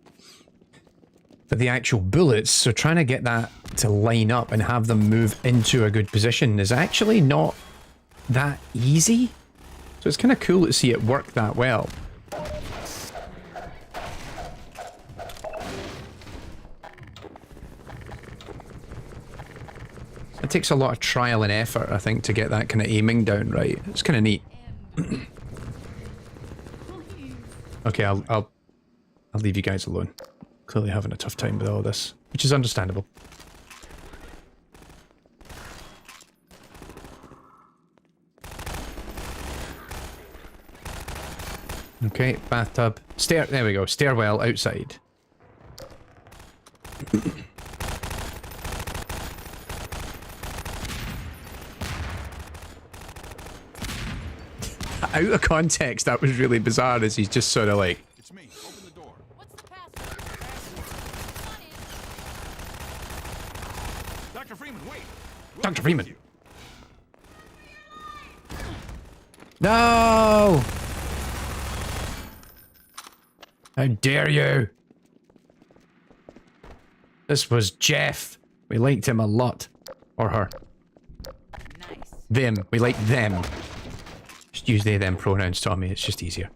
actual bullets. So trying to get that to line up and have them move into a good position is actually not that easy. So it's kind of cool to see it work that well. It takes a lot of trial and effort, I think, to get that kind of aiming down right. It's kind of neat. Okay, I'll leave you guys alone. Clearly having a tough time with all this, which is understandable. Okay, bathtub. There we go. Stairwell outside. Out of context, that was really bizarre, as he's just sort of like... It's me. Open the door. What's the password? Come on in. Dr. Freeman, wait. We'll Dr. come Freeman. with you. No! How dare you? This was Jeff. We liked him a lot. Or her. Nice. Them. We like them. Just use they, them pronouns, Tommy. It's just easier.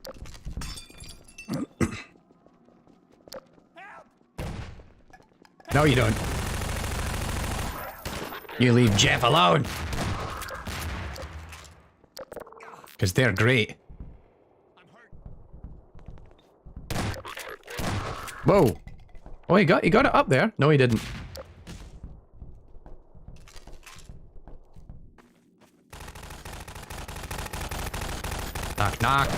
No, you don't. You leave Jeff alone. Because they're great. Whoa. Oh, he got it up there. No, he didn't. Knock, knock.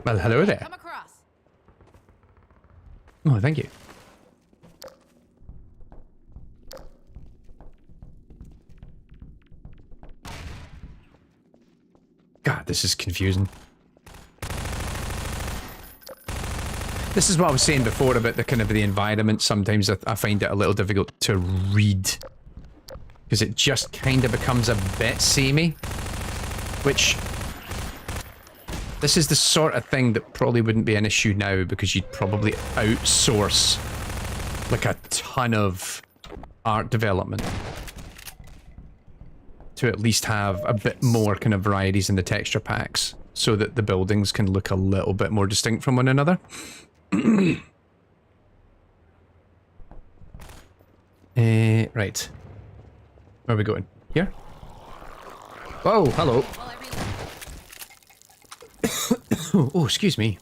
Well, hello there. Come across. Oh, thank you. God, this is confusing. This is what I was saying before about the kind of the environment. Sometimes I find it a little difficult to read. Because it just kind of becomes a bit samey. Which... This is the sort of thing that probably wouldn't be an issue now because you'd probably outsource like a ton of art development to at least have a bit more kind of varieties in the texture packs so that the buildings can look a little bit more distinct from one another. Right. Where are we going? Here? Oh, hello. While I reload. Oh, excuse me.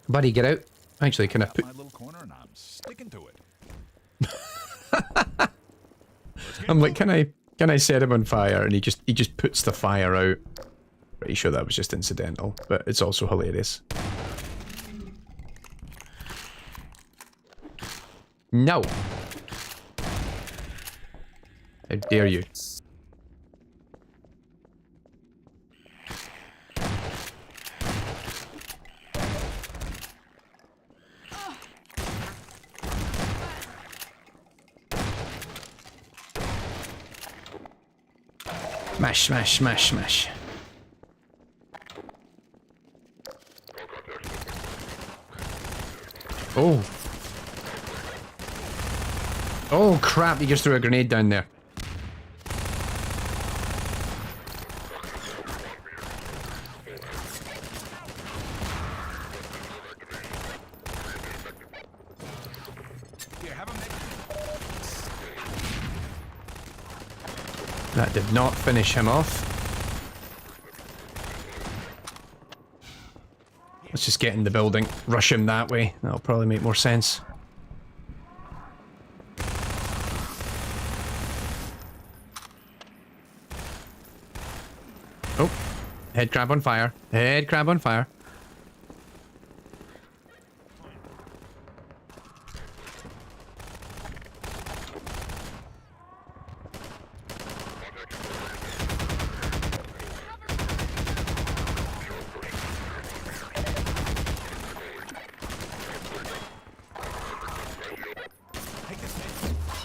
Buddy, get out. Actually, can I put... My little corner and I'm sticking to it. I'm like, can I set him on fire? And he just puts the fire out. Pretty sure that was just incidental, but it's also hilarious. No. How dare you? Smash, smash, smash, smash. Oh. Oh crap, he just threw a grenade down there. That did not finish him off. Let's just get in the building, rush him that way. That'll probably make more sense. Oh, head crab on fire. Head crab on fire.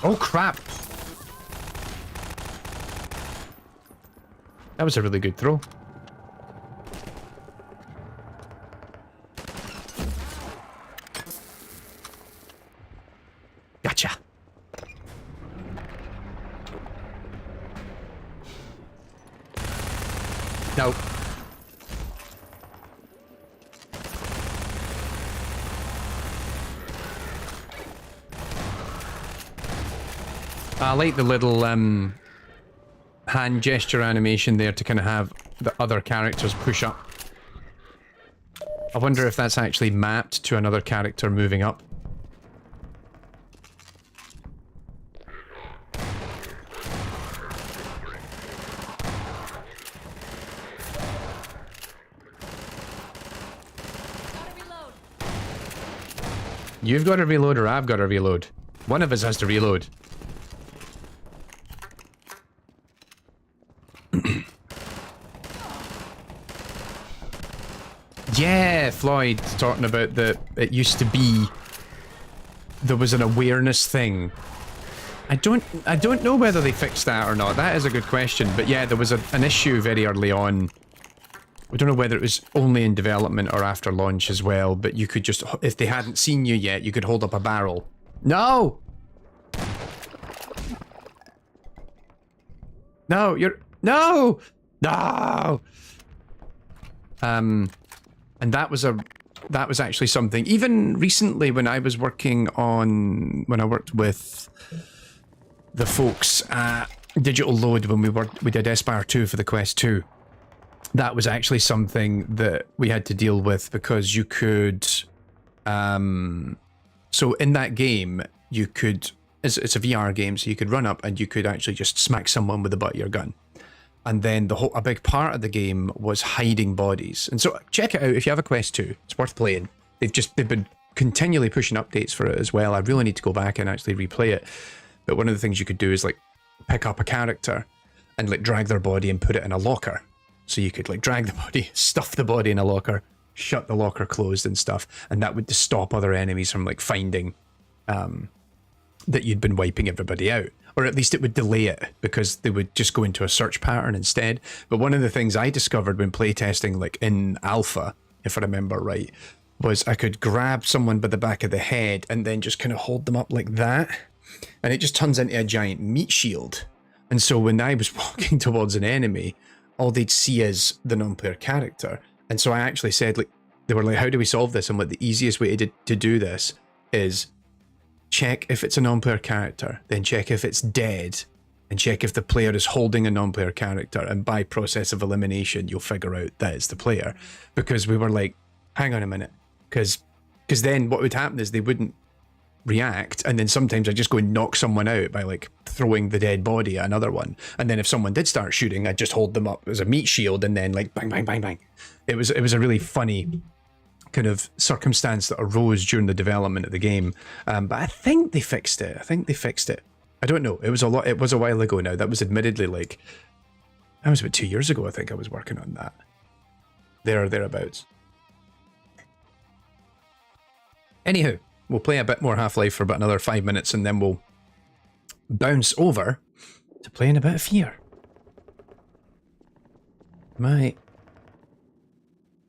Oh crap! That was a really good throw. Gotcha. No. I like the little hand gesture animation there to kind of have the other characters push up. I wonder if that's actually mapped to another character moving up. You've got to reload or I've got to reload. One of us has to reload. Yeah, Floyd talking about it used to be there was an awareness thing. I don't know whether they fixed that or not. That is a good question. But yeah, there was an issue very early on. We don't know whether it was only in development or after launch as well, but you could just, if they hadn't seen you yet, you could hold up a barrel. No! No, you're... No! No! And that was actually something. Even recently, when I was when I worked with the folks at Digital Load, when we did F.E.A.R 2 for the Quest 2. That was actually something that we had to deal with because you could, so in that game, you could, it's a VR game, so you could run up and you could actually just smack someone with the butt of your gun. And then a big part of the game was hiding bodies. And so check it out if you have a Quest 2. It's worth playing. They've been continually pushing updates for it as well. I really need to go back and actually replay it. But one of the things you could do is like pick up a character and like drag their body and put it in a locker. So you could like drag the body, stuff the body in a locker, shut the locker closed and stuff. And that would just stop other enemies from like finding that you'd been wiping everybody out. Or at least it would delay it because they would just go into a search pattern instead. But one of the things I discovered when playtesting, like in alpha, if I remember right, was I could grab someone by the back of the head and then just kind of hold them up like that. And it just turns into a giant meat shield. And so when I was walking towards an enemy, all they'd see is the non-player character. And so I actually said, like, they were like, how do we solve this? And what the easiest way to do this is check if it's a non-player character, then check if it's dead, and check if the player is holding a non-player character. And by process of elimination, you'll figure out that it's the player. Because we were like, hang on a minute. Because then what would happen is they wouldn't react, and then sometimes I just go and knock someone out by like throwing the dead body at another one, and then if someone did start shooting, I'd just hold them up as a meat shield and then like bang bang bang bang. It was a really funny kind of circumstance that arose during the development of the game, but I think they fixed it. I don't know, it was a while ago now. That was admittedly like, that was about 2 years ago. I think I was working on that, there or thereabouts. Anywho, we'll play a bit more Half-Life for about another 5 minutes, and then we'll bounce over to playing a bit of F.E.A.R.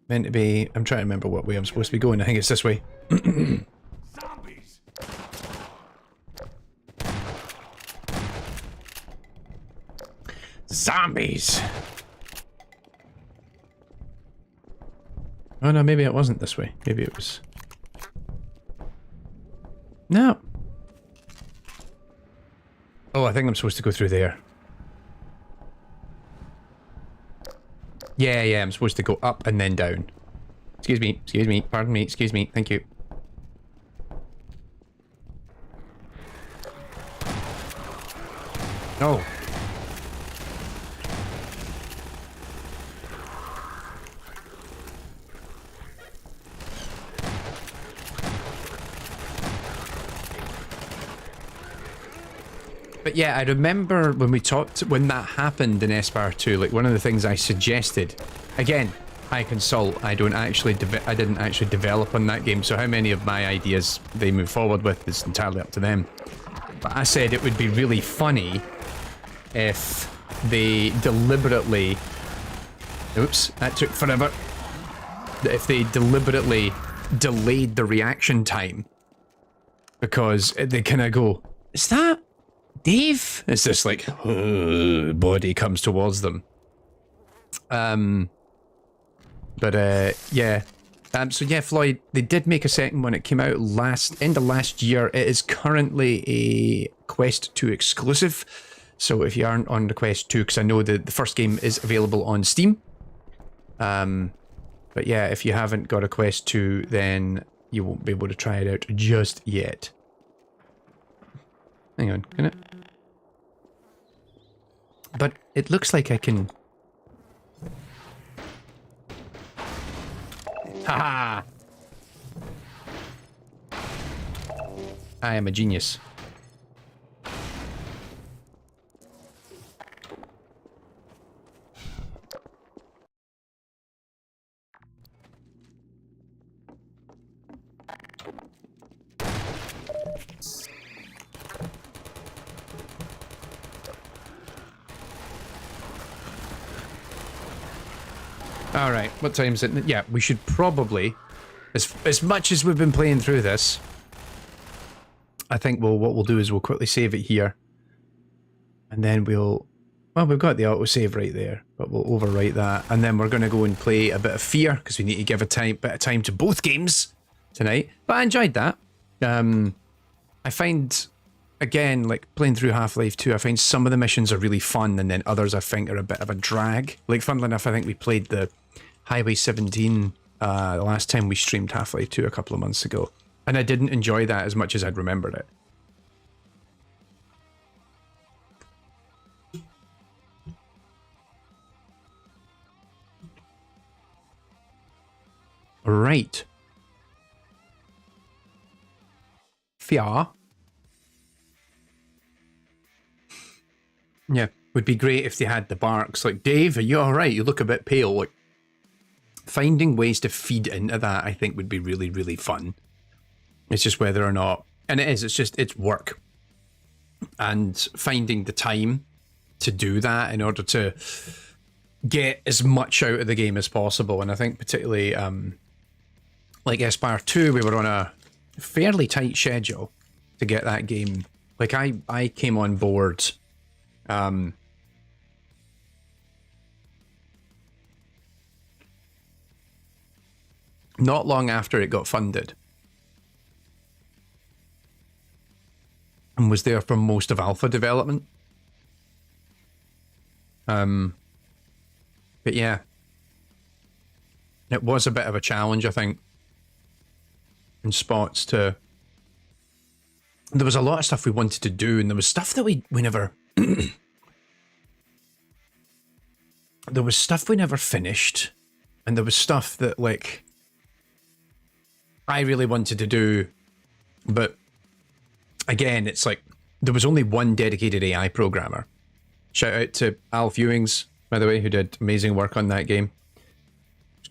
Meant to be, I'm trying to remember what way I'm supposed to be going. I think it's this way. Zombies! Zombies! Oh no, maybe it wasn't this way. Maybe it was... No. Oh, I think I'm supposed to go through there. Yeah, I'm supposed to go up and then down. Excuse me, pardon me, excuse me, thank you. Oh. But yeah, I remember when we talked, when that happened in F.E.A.R 2, like one of the things I suggested, again, I consult, I didn't actually develop on that game, so how many of my ideas they move forward with is entirely up to them. But I said it would be really funny if they deliberately, oops, that took forever, if they deliberately delayed the reaction time, because they kind of go, is that Dave? It's just like, body comes towards them. Yeah. So yeah, Floyd, they did make a second one. It came out end of last year. It is currently a Quest 2 exclusive. So if you aren't on the Quest 2, because I know that the first game is available on Steam. But yeah, if you haven't got a Quest 2, then you won't be able to try it out just yet. Hang on, can it? But it looks like I can... Haha! I am a genius. Alright, what time is it? Yeah, we should probably, as much as we've been playing through this, I think what we'll do is we'll quickly save it here. And then we'll... Well, we've got the autosave right there. but we'll overwrite that. And then we're going to go and play a bit of F.E.A.R. because we need to give a bit of time to both games tonight. But I enjoyed that. I find, again, like playing through Half-Life 2, I find some of the missions are really fun, and then others I think are a bit of a drag. Like, funnily enough, I think we played the Highway 17 the last time we streamed Half-Life 2 a couple of months ago, and I didn't enjoy that as much as I'd remembered it. Right. F.E.A.R. Yeah, would be great if they had the barks. Like, Dave, are you alright? You look a bit pale. Like, finding ways to feed into that, I think, would be really, really fun. It's just whether or not, and it is, it's work. And finding the time to do that in order to get as much out of the game as possible. And I think particularly, like F.E.A.R 2, we were on a fairly tight schedule to get that game. Like, I came on board not long after it got funded, and was there for most of alpha development. But yeah, it was a bit of a challenge, I think, in spots to... There was a lot of stuff we wanted to do, and there was stuff that we never... there was stuff we never finished, and there was stuff that, like, I really wanted to do, but again, it's like, there was only one dedicated AI programmer. Shout out to Al Fewings, by the way, who did amazing work on that game.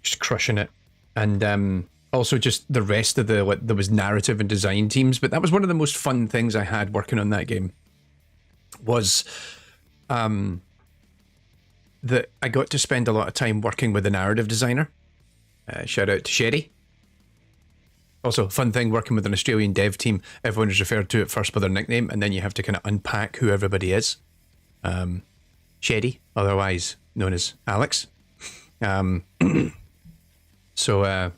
Just crushing it. And also just the rest of the, like, there was narrative and design teams, but that was one of the most fun things I had working on that game, was that I got to spend a lot of time working with a narrative designer. Shout out to Sherry. Also, fun thing working with an Australian dev team. Everyone is referred to at first by their nickname, and then you have to kind of unpack who everybody is. Sherry, otherwise known as Alex. So,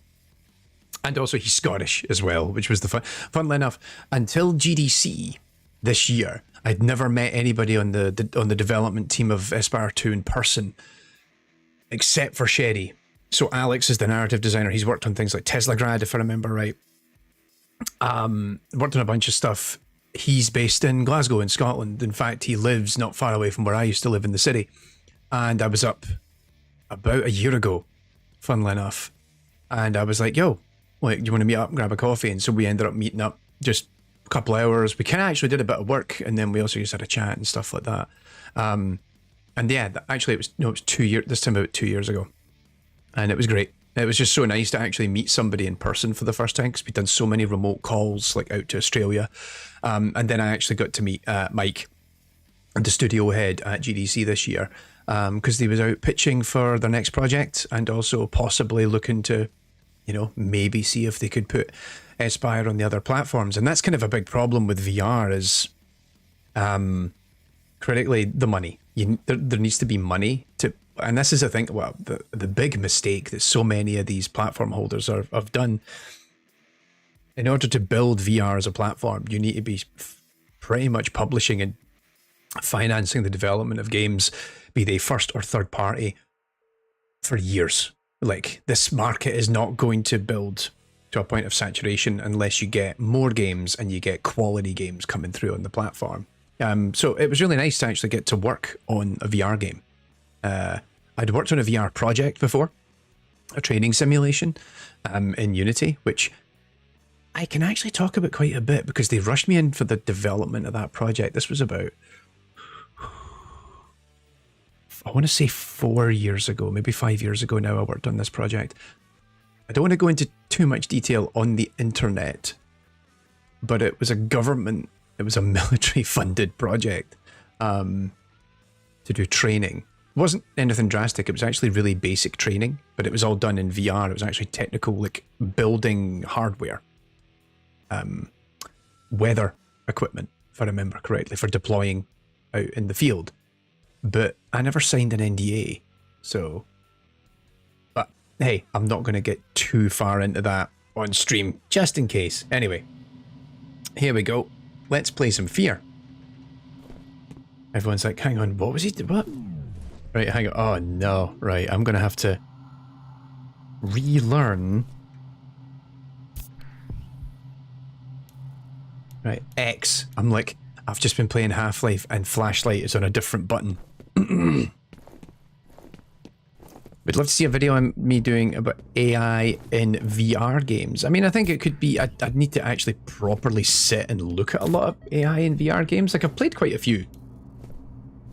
and also he's Scottish as well, which was the fun. Funnily enough, until GDC this year, I'd never met anybody on the development team of F.E.A.R 2 in person, except for Sherry. So Alex is the narrative designer. He's worked on things like Teslagrad, if I remember right. Worked on a bunch of stuff. He's based in Glasgow in Scotland. In fact, he lives not far away from where I used to live in the city. And I was up about a year ago, funnily enough. And I was like, yo, like, do you want to meet up and grab a coffee? And so we ended up meeting up just a couple of hours. We kind of actually did a bit of work, and then we also just had a chat and stuff like that. And yeah, actually it was 2 years, this time about 2 years ago. And it was great. It was just so nice to actually meet somebody in person for the first time, because we'd done so many remote calls, like out to Australia. And then I actually got to meet Mike, the studio head at GDC this year, because he was out pitching for their next project, and also possibly looking to, you know, maybe see if they could put F.E.A.R on the other platforms. And that's kind of a big problem with VR is, critically, the money. There needs to be money to... And this is, I think, well, the big mistake that so many of these platform holders have done. In order to build VR as a platform, you need to be pretty much publishing and financing the development of games, be they first or third party, for years. Like, this market is not going to build to a point of saturation unless you get more games and you get quality games coming through on the platform. So it was really nice to actually get to work on a VR game. I'd worked on a VR project before, a training simulation in Unity, which I can actually talk about quite a bit because they rushed me in for the development of that project. This was about, I want to say 4 years ago, maybe 5 years ago now I worked on this project. I don't want to go into too much detail on the internet, but it was a military funded project to do training. It wasn't anything drastic. It was actually really basic training, but it was all done in VR. It was actually technical, like building hardware, weather equipment, if I remember correctly, for deploying out in the field. But I never signed an NDA So, but hey, I'm not going to get too far into that on stream, just in case. Anyway, here we go. Let's play some F.E.A.R. Everyone's like, hang on, what was he? What? Right, hang on. Oh no, right, I'm going to have to relearn. Right, X. I'm like, I've just been playing Half-Life and flashlight is on a different button. We'd love to see a video on me doing about AI in VR games. I mean, I think it could be, I'd need to actually properly sit and look at a lot of AI in VR games. Like, I've played quite a few.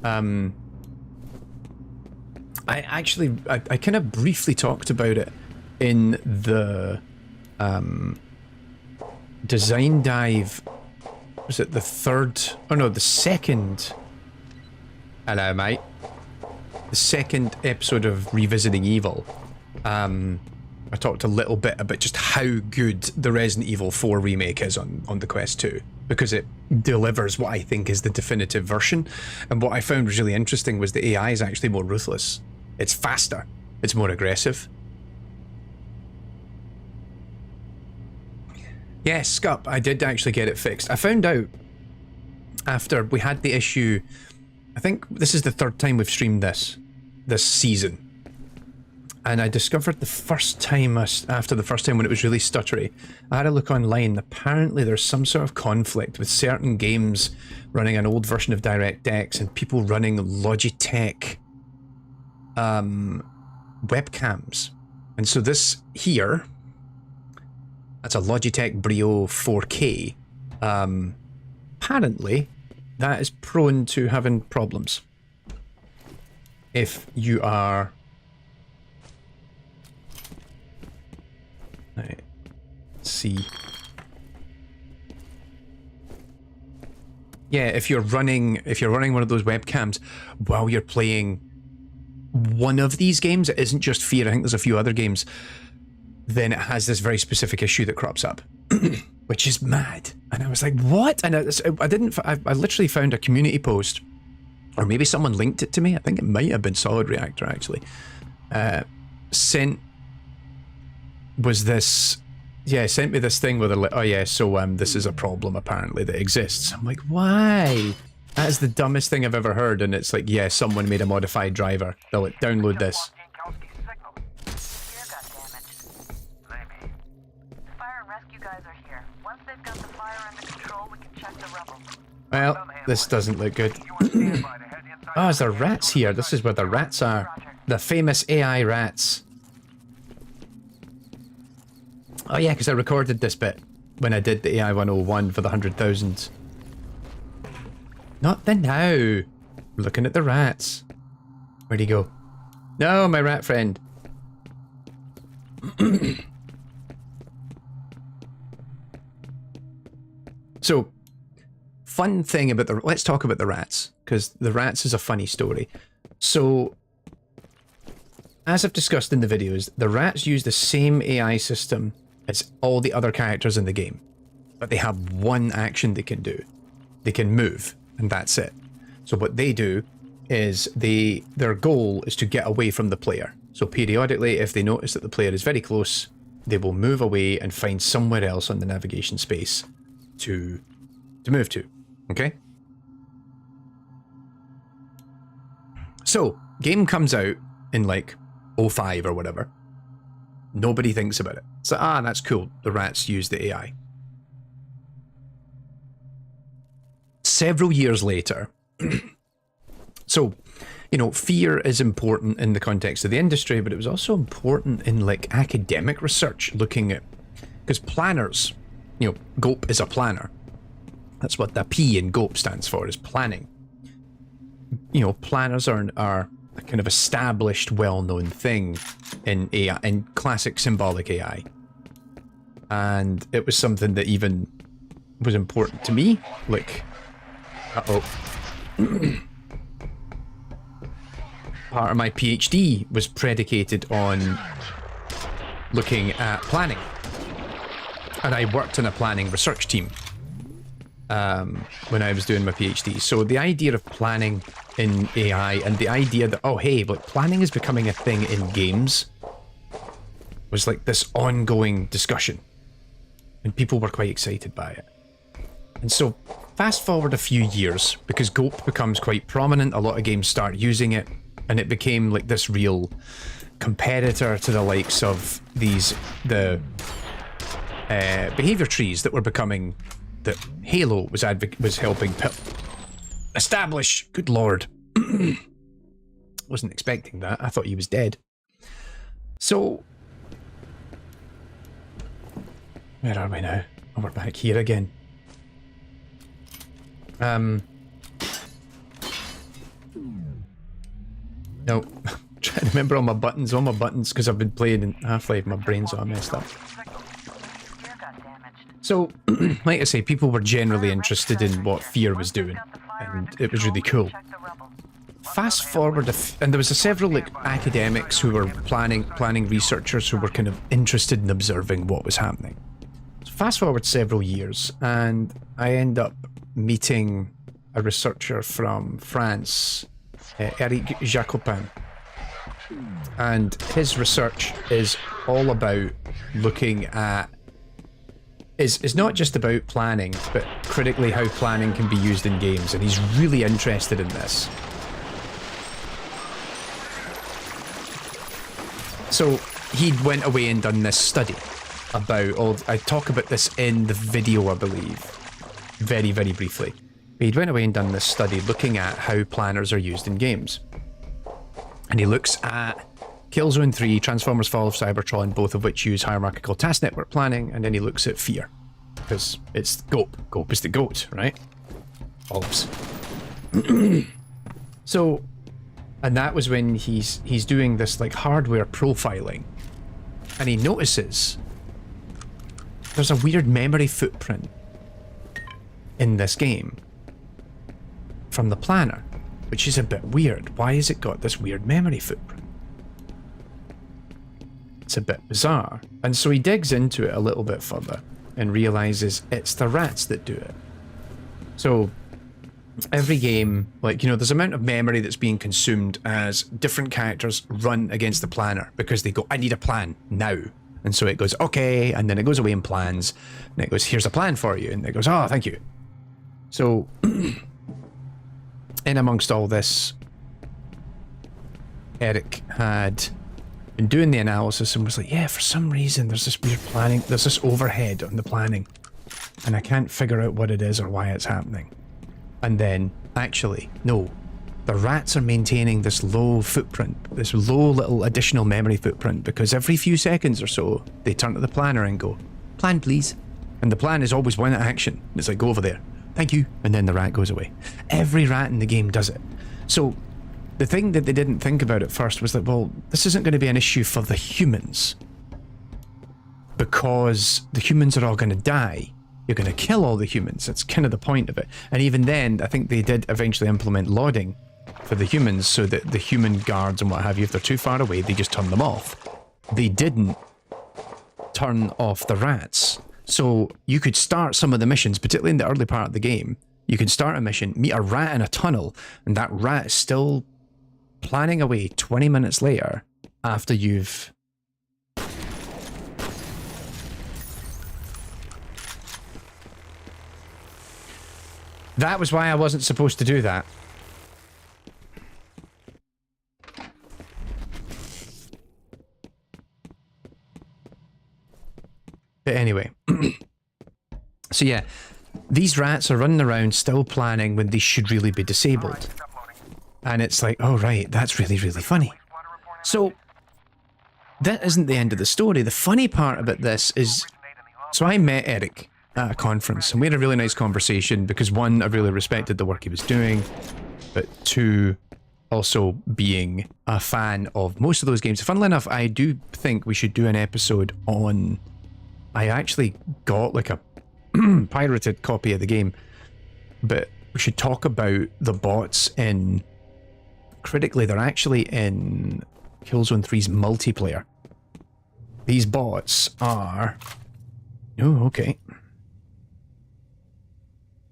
I kind of briefly talked about it in the Design Dive. Was it the third? Oh no, the second. Hello, mate. The second episode of Revisiting Evil. I talked a little bit about just how good the Resident Evil 4 remake is on the Quest 2, because it delivers what I think is the definitive version. And what I found was really interesting was the AI is actually more ruthless. It's faster. It's more aggressive. Yes, Scup, I did actually get it fixed. I found out after we had the issue, I think this is the third time we've streamed this season. And I discovered the first time, after the first time when it was really stuttery, I had a look online. Apparently there's some sort of conflict with certain games running an old version of DirectX and people running Logitech webcams. And so this here, that's a Logitech Brio 4K. Apparently that is prone to having problems if you are... Right. Let's see. Yeah, if you're running one of those webcams while you're playing one of these games, it isn't just F.E.A.R. I think there's a few other games, then it has this very specific issue that crops up, which is mad. And I was like, what? And I literally found a community post, or maybe someone linked it to me. I think it might have been Solid Reactor actually. Sent me this thing where they're like, oh yeah, so this is a problem apparently that exists. I'm like, why? That is the dumbest thing I've ever heard. And it's like, yeah, someone made a modified driver. They'll like, download this. Well, this doesn't look good. Oh, is there rats here? This is where the rats are. The famous AI rats. Oh yeah, because I recorded this bit when I did the AI 101 for the 100,000. Not the now. We're looking at the rats. Where'd he go? No, my rat friend. So, fun thing about the... Let's talk about the rats, because the rats is a funny story. So, as I've discussed in the videos, the rats use the same AI system as all the other characters in the game. But they have one action they can do. They can move, and that's it. So what they do is their goal is to get away from the player. So periodically, if they notice that the player is very close, they will move away and find somewhere else on the navigation space to move to. Okay? So, game comes out in like 05 or whatever. Nobody thinks about it. So, that's cool. The rats use the AI. Several years later, so, you know, F.E.A.R. is important in the context of the industry, but it was also important in like academic research, looking at, because planners, you know, GOP is a planner. That's what the P in GOP stands for, is planning. You know, planners are a kind of established, well-known thing in AI, in classic symbolic AI. And it was something that even was important to me. Like, part of my PhD was predicated on looking at planning. And I worked in a planning research team. when I was doing my PhD. So the idea of planning in AI and the idea that, oh hey, but planning is becoming a thing in games was like this ongoing discussion. And people were quite excited by it. And so fast forward a few years, because GOAP becomes quite prominent, a lot of games start using it, and it became like this real competitor to the likes of the behavior trees that were becoming, that Halo was helping establish. Good lord. Wasn't expecting that. I thought he was dead. So where are we now? Oh, we're back here again. No. Trying to remember all my buttons, because I've been playing in Half-Life, my brain's all messed up. So, like I say, people were generally interested in what F.E.A.R was doing, and it was really cool. Fast forward, and there was several like academics who were planning researchers who were kind of interested in observing what was happening. So fast forward several years, and I end up meeting a researcher from France, Eric Jacopin, and his research is all about looking at is not just about planning, but critically how planning can be used in games, and he's really interested in this. So he went away and done this study about I talk about this in the video, I believe, very, very briefly. But he went away and done this study looking at how planners are used in games. And he looks at Killzone 3, Transformers Fall of Cybertron, both of which use hierarchical task network planning, and then he looks at F.E.A.R. Because it's GOAT. GOAT is the GOAT, right? Olives. So, and that was when he's doing this like hardware profiling, and he notices there's a weird memory footprint in this game from the planner, which is a bit weird. Why has it got this weird memory footprint? It's a bit bizarre. And so he digs into it a little bit further and realizes it's the rats that do it. So every game, like, you know, there's an amount of memory that's being consumed as different characters run against the planner because they go, I need a plan now. And so it goes, okay, and then it goes away and plans, and it goes, here's a plan for you, and it goes, oh, thank you. So in amongst all this, Eric had been doing the analysis and was like, yeah, for some reason there's this weird planning, there's this overhead on the planning, and I can't figure out what it is or why it's happening. And then, actually, no, the rats are maintaining this low footprint, this low little additional memory footprint, because every few seconds or so, they turn to the planner and go, plan please. And the plan is always one action. It's like, go over there. Thank you. And then the rat goes away. Every rat in the game does it. So the thing that they didn't think about at first was that, well, this isn't going to be an issue for the humans, because the humans are all going to die. You're going to kill all the humans. That's kind of the point of it. And even then, I think they did eventually implement loading for the humans so that the human guards and what have you, if they're too far away, they just turn them off. They didn't turn off the rats. So you could start some of the missions, particularly in the early part of the game. You could start a mission, meet a rat in a tunnel, and that rat is still planning away 20 minutes later after you've... That was why I wasn't supposed to do that. But anyway. So yeah, these rats are running around still planning when they should really be disabled. And it's like, oh right, that's really, really funny. So that isn't the end of the story. The funny part about this is, so I met Eric at a conference, and we had a really nice conversation because, one, I really respected the work he was doing, but two, also being a fan of most of those games. Funnily enough, I do think we should do an episode on... I actually got like a pirated copy of the game, but we should talk about the bots in... Critically, they're actually in Killzone 3's multiplayer. These bots are... Oh, okay.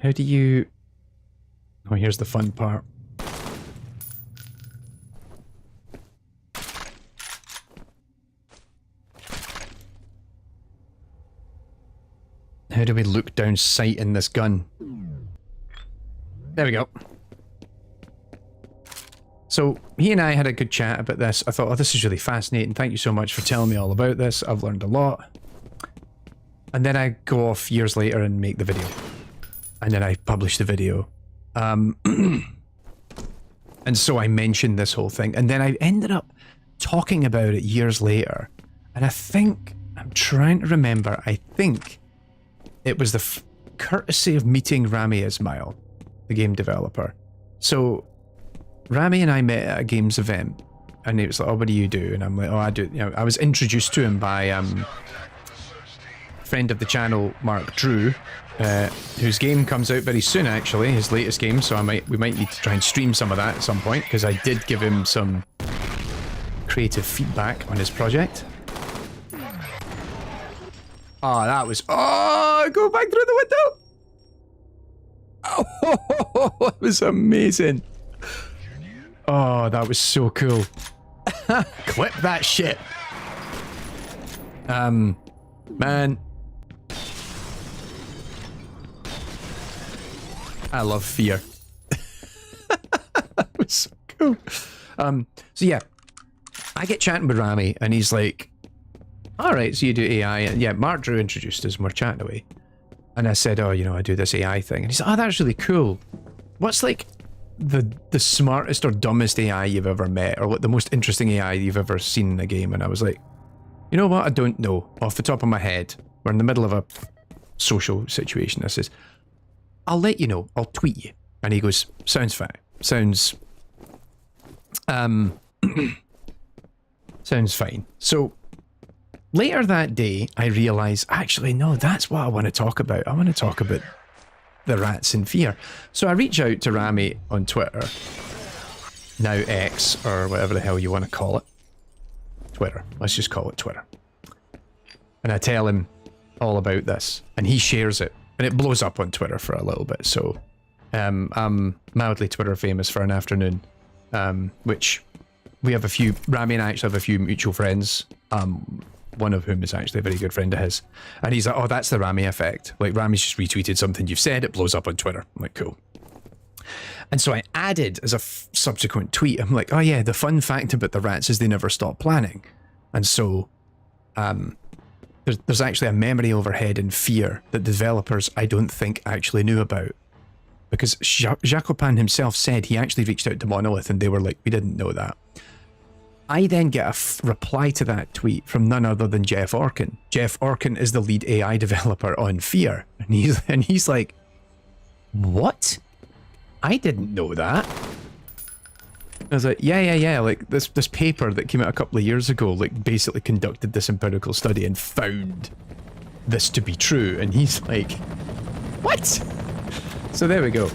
How do you... Oh, here's the fun part. How do we look down sight in this gun? There we go. So, he and I had a good chat about this. I thought, oh, this is really fascinating. Thank you so much for telling me all about this. I've learned a lot. And then I go off years later and make the video. And then I publish the video. And so I mentioned this whole thing. And then I ended up talking about it years later. And I think, I'm trying to remember, I think it was the courtesy of meeting Rami Ismail, the game developer. So Rami and I met at a games event, and he was like, oh, what do you do? And I'm like, oh, I do, you know, I was introduced to him by friend of the channel, Mark Drew, whose game comes out very soon, actually, his latest game, so we might need to try and stream some of that at some point, because I did give him some creative feedback on his project. Oh, that was... Oh, go back through the window! Oh, that was amazing. Oh, that was so cool. Clip that shit. Man. I love F.E.A.R. That was so cool. So yeah, I get chatting with Rami, and he's like, alright, so you do AI. And yeah, Mark Drew introduced us and we're chatting away. And I said, oh, you know, I do this AI thing. And he's like, oh, that's really cool. What's like the smartest or dumbest AI you've ever met? Or what the most interesting AI you've ever seen in a game? And I was like, you know what? I don't know. Off the top of my head. We're in the middle of a social situation. I says, I'll let you know. I'll tweet you. And he goes, sounds fine. Sounds... sounds fine. So... Later that day, I realised, actually, no, that's what I want to talk about. I want to talk about the rats in F.E.A.R. So I reach out to Rami on Twitter, now X, or whatever the hell you want to call it. Twitter. Let's just call it Twitter. And I tell him all about this, and he shares it, and it blows up on Twitter for a little bit, so I'm mildly Twitter famous for an afternoon, which we have a few, Rami and I actually have a few mutual friends, one of whom is actually a very good friend of his. And he's like, oh, that's the Rami effect. Like, Rami's just retweeted something you've said, it blows up on Twitter. I'm like, cool. And so I added as a subsequent tweet, I'm like, oh yeah, the fun fact about the rats is they never stop planning. And so, there's actually a memory overhead in F.E.A.R. that developers, I don't think, actually knew about. Because Jacopan himself said he actually reached out to Monolith and they were like, we didn't know that. I then get a reply to that tweet from none other than Jeff Orkin. Jeff Orkin is the lead AI developer on F.E.A.R. And he's like, what? I didn't know that. I was like, yeah, like this paper that came out a couple of years ago, like basically conducted this empirical study and found this to be true. And he's like, what? So there we go.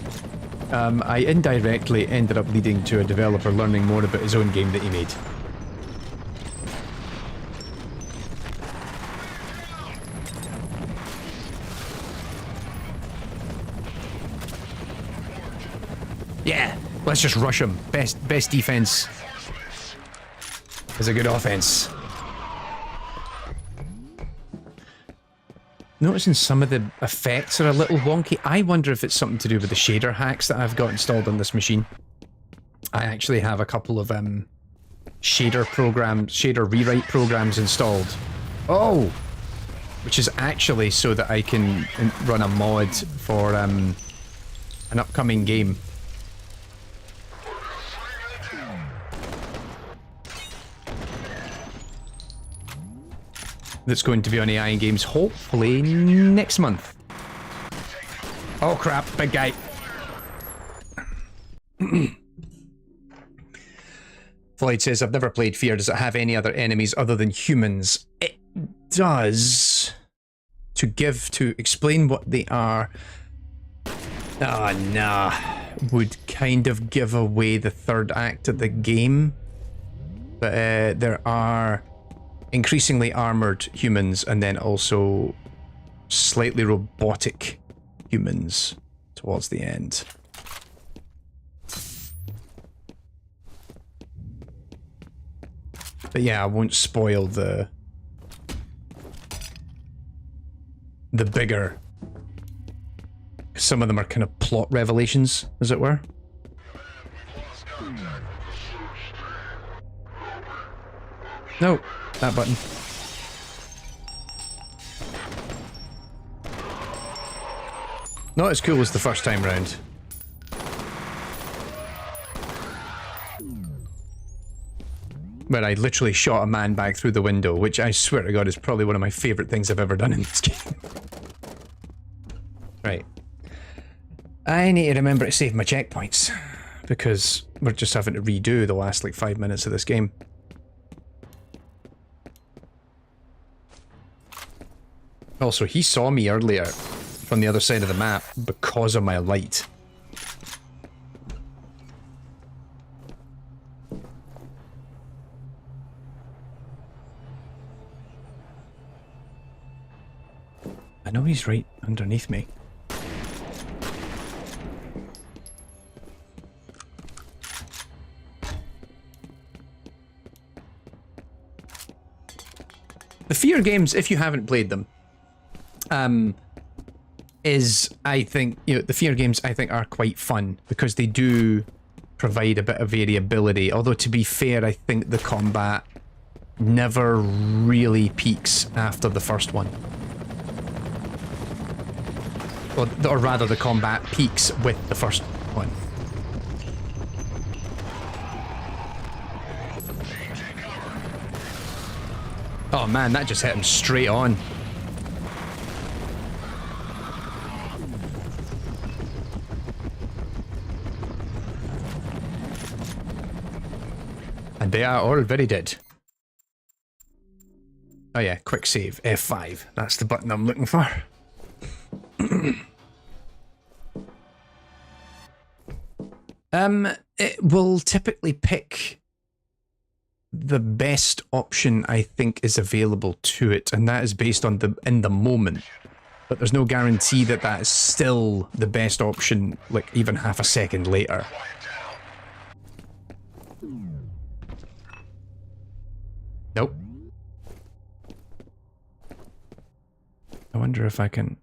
I indirectly ended up leading to a developer learning more about his own game that he made. Yeah, let's just rush him. Best defense is a good offense. Noticing some of the effects are a little wonky. I wonder if it's something to do with the shader hacks that I've got installed on this machine. I actually have a couple of shader rewrite programs installed. Oh! Which is actually so that I can run a mod for an upcoming game. That's going to be on AI in games hopefully next month. Oh crap, big guy. Floyd says, I've never played F.E.A.R. Does it have any other enemies other than humans? It does. To explain what they are. Oh, nah. Would kind of give away the third act of the game. But there are increasingly armored humans and then also slightly robotic humans. towards the end. But yeah, I won't spoil the bigger. Some of them are kind of plot revelations, as it were. No, that button. Not as cool as the first time round. Where I literally shot a man back through the window, which I swear to God is probably one of my favourite things I've ever done in this game. Right. I need to remember to save my checkpoints, because we're just having to redo the last like 5 minutes of this game. Also, he saw me earlier from the other side of the map because of my light. I know he's right underneath me. The F.E.A.R. games, if you haven't played them, I think, you know, the F.E.A.R. games I think are quite fun because they do provide a bit of variability. Although to be fair, I think the combat never really peaks after the first one. Or rather, the combat peaks with the first one. Oh man, that just hit him straight on. And they are all very dead. Oh yeah, quick save, F5. That's the button I'm looking for. It will typically pick the best option I think is available to it, and that is based on in the moment. But there's no guarantee that that is still the best option, like even half a second later. Nope. I wonder if I can...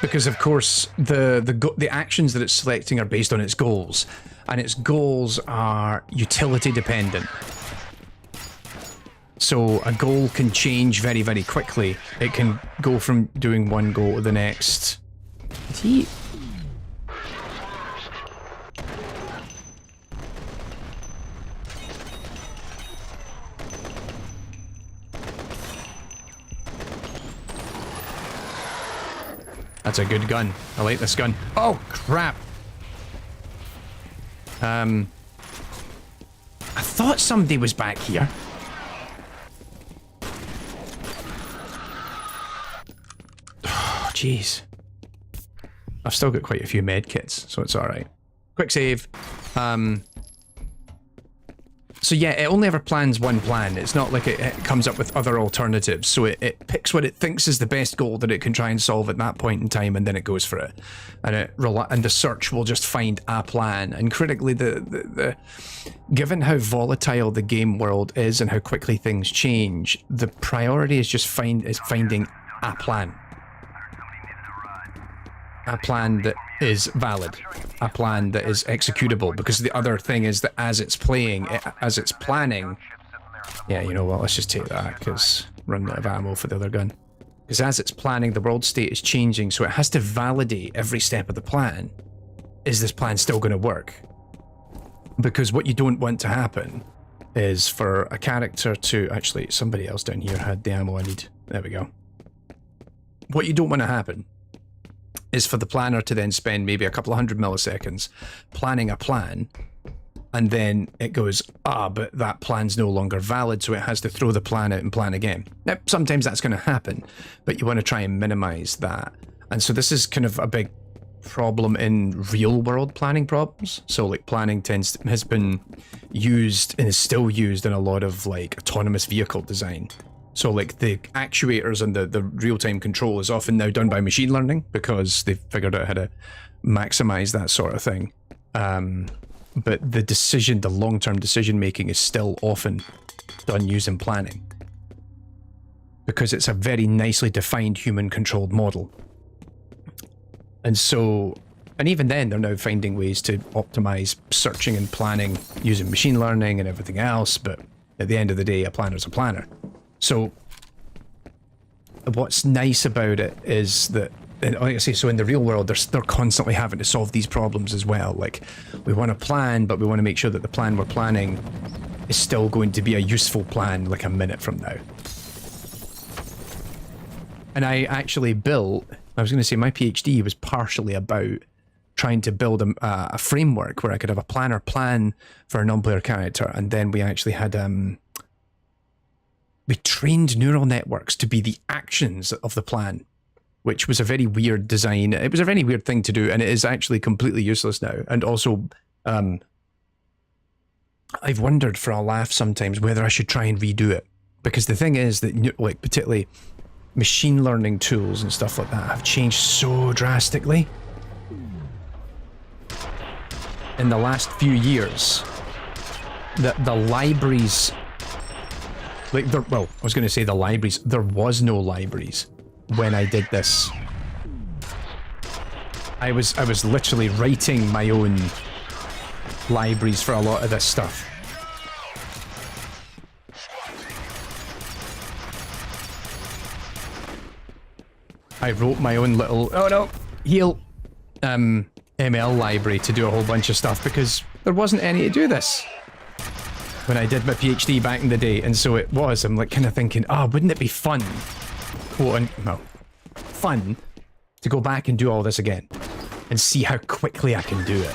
Because of course the actions that it's selecting are based on its goals, and its goals are utility dependent. So a goal can change very, very quickly. It can go from doing one goal to the next. Did he? That's a good gun. I like this gun. Oh, crap. I thought somebody was back here. Oh, jeez. I've still got quite a few med kits, so it's alright. Quick save. So yeah, it only ever plans one plan. It's not like it comes up with other alternatives. So it picks what it thinks is the best goal that it can try and solve at that point in time, and then it goes for it. And the search will just find a plan. And critically, given how volatile the game world is and how quickly things change, the priority is just finding a plan. A plan that is valid, a plan that is executable, because the other thing is that as it's planning, yeah, you know what, let's just take that, because run out of ammo for the other gun. Because as it's planning, the world state is changing, so it has to validate every step of the plan. Is this plan still going to work? Because what you don't want to happen is for a character to... Actually, somebody else down here had the ammo I need. There we go. What you don't want to happen is for the planner to then spend maybe a couple of 100 milliseconds planning a plan, and then it goes, but that plan's no longer valid, so it has to throw the plan out and plan again. Now, sometimes that's going to happen, but you want to try and minimize that. And so this is kind of a big problem in real world planning problems. So like planning has been used and is still used in a lot of like autonomous vehicle design. So like the actuators and the real-time control is often now done by machine learning because they've figured out how to maximize that sort of thing. But the long-term decision making is still often done using planning because it's a very nicely defined human-controlled model. And so, and even then they're now finding ways to optimize searching and planning using machine learning and everything else, but at the end of the day, a planner's a planner. So what's nice about it is that, and like I say, so in the real world, they're constantly having to solve these problems as well. Like, we want to plan, but we want to make sure that the plan we're planning is still going to be a useful plan like a minute from now. And I actually built, I was going to say my PhD was partially about trying to build a framework where I could have a planner plan for a non-player character, and then we actually had we trained neural networks to be the actions of the plan, which was a very weird design. It was a very weird thing to do, and it is actually completely useless now. And also, I've wondered for a laugh sometimes whether I should try and redo it, because the thing is that, like, particularly machine learning tools and stuff like that have changed so drastically in the last few years that the libraries, like, well, I was going to say the libraries, there was no libraries when I did this. I was literally writing my own libraries for a lot of this stuff. I wrote my own little, oh no, heal, ML library to do a whole bunch of stuff because there wasn't any to do this when I did my PhD back in the day. And so it was, I'm like kind of thinking, oh, wouldn't it be fun, fun to go back and do all this again and see how quickly I can do it.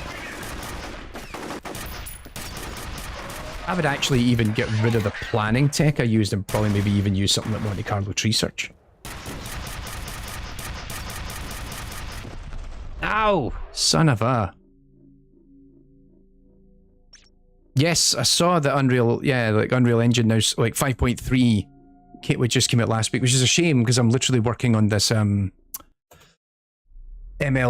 I would actually even get rid of the planning tech I used and probably maybe even use something like Monte Carlo tree search. Ow! Son of a... Yes, I saw the Unreal, yeah, like Unreal Engine now, like 5.3, which just came out last week, which is a shame because I'm literally working on this ML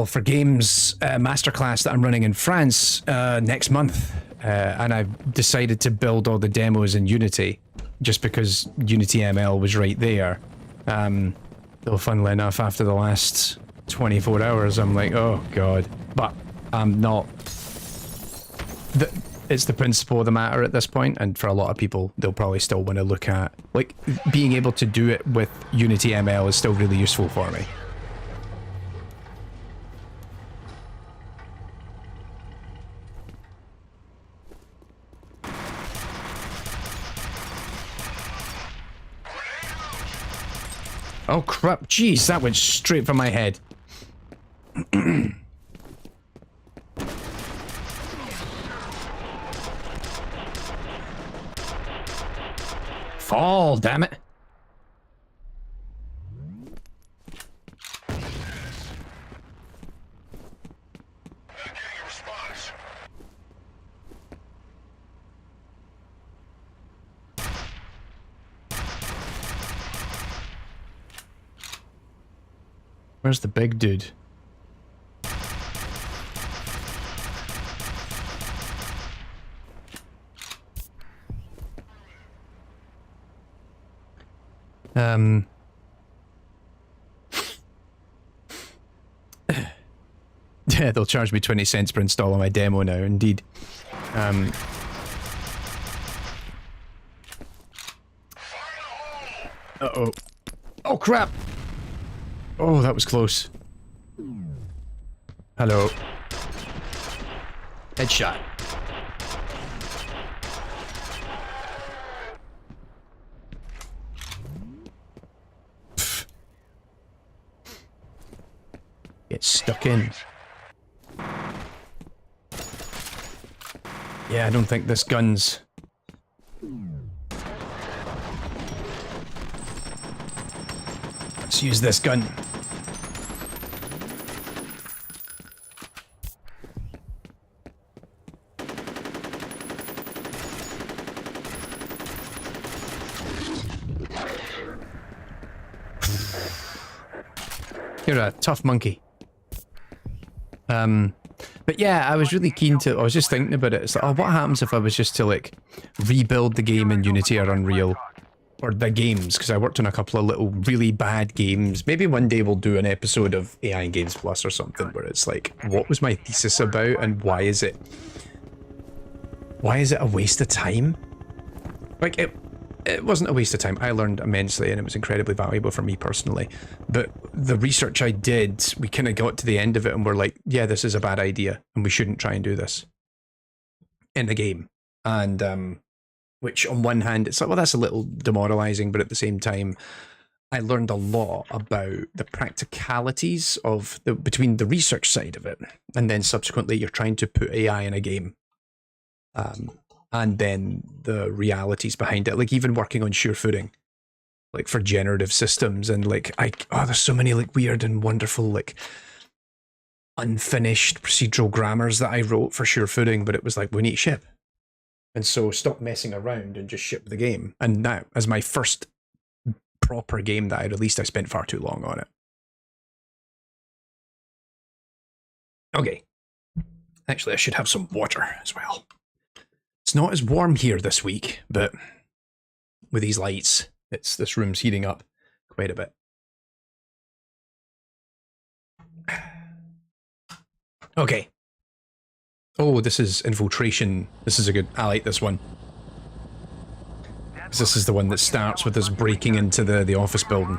for Games masterclass that I'm running in France next month. And I've decided to build all the demos in Unity, just because Unity ML was right there. Though funnily enough, after the last 24 hours, I'm like, oh god. But I'm not... It's the principle of the matter at this point, and for a lot of people, they'll probably still want to look at... Like, being able to do it with Unity ML is still really useful for me. Oh crap, jeez, that went straight for my head. Fall, damn it. Where's the big dude? Yeah, they'll charge me 20 cents per install on my demo now, indeed. Uh-oh. Oh, crap! Oh, that was close. Hello. Headshot. Pfft. Get stuck in. Yeah, I don't think this gun's... Let's use this gun. You're a tough monkey. But yeah, I was really keen to, I was just thinking about it. It's like, oh, what happens if I was just to like rebuild the game in Unity or Unreal? Or the games, because I worked on a couple of little really bad games. Maybe one day we'll do an episode of AI and Games Plus or something where it's like, what was my thesis about and why is it a waste of time? Like, it wasn't a waste of time. I learned immensely and it was incredibly valuable for me personally. But the research I did, we kind of got to the end of it and we're like, yeah, this is a bad idea and we shouldn't try and do this in the game. And, which on one hand, it's like, well, that's a little demoralizing, but at the same time, I learned a lot about the practicalities of between the research side of it, and then subsequently you're trying to put AI in a game. And then the realities behind it, like even working on sure footing, like for generative systems, and like, there's so many like weird and wonderful, like unfinished procedural grammars that I wrote for sure footing, but it was like, we need to ship. And so stop messing around and just ship the game. And now, as my first proper game that I released, I spent far too long on it. Okay. Actually, I should have some water as well. It's not as warm here this week, but with these lights, this room's heating up quite a bit. Okay. Oh, this is infiltration. This is a good... I like this one. This is the one that starts with us breaking into the office building.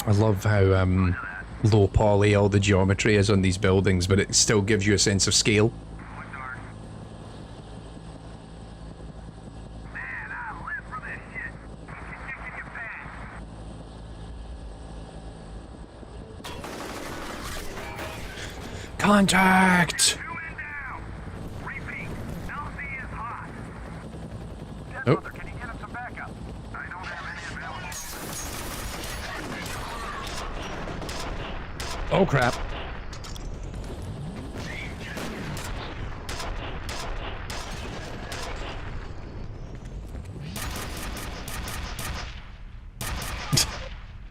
I love how low poly all the geometry is on these buildings, but it still gives you a sense of scale. Contact! Oh. Oh crap.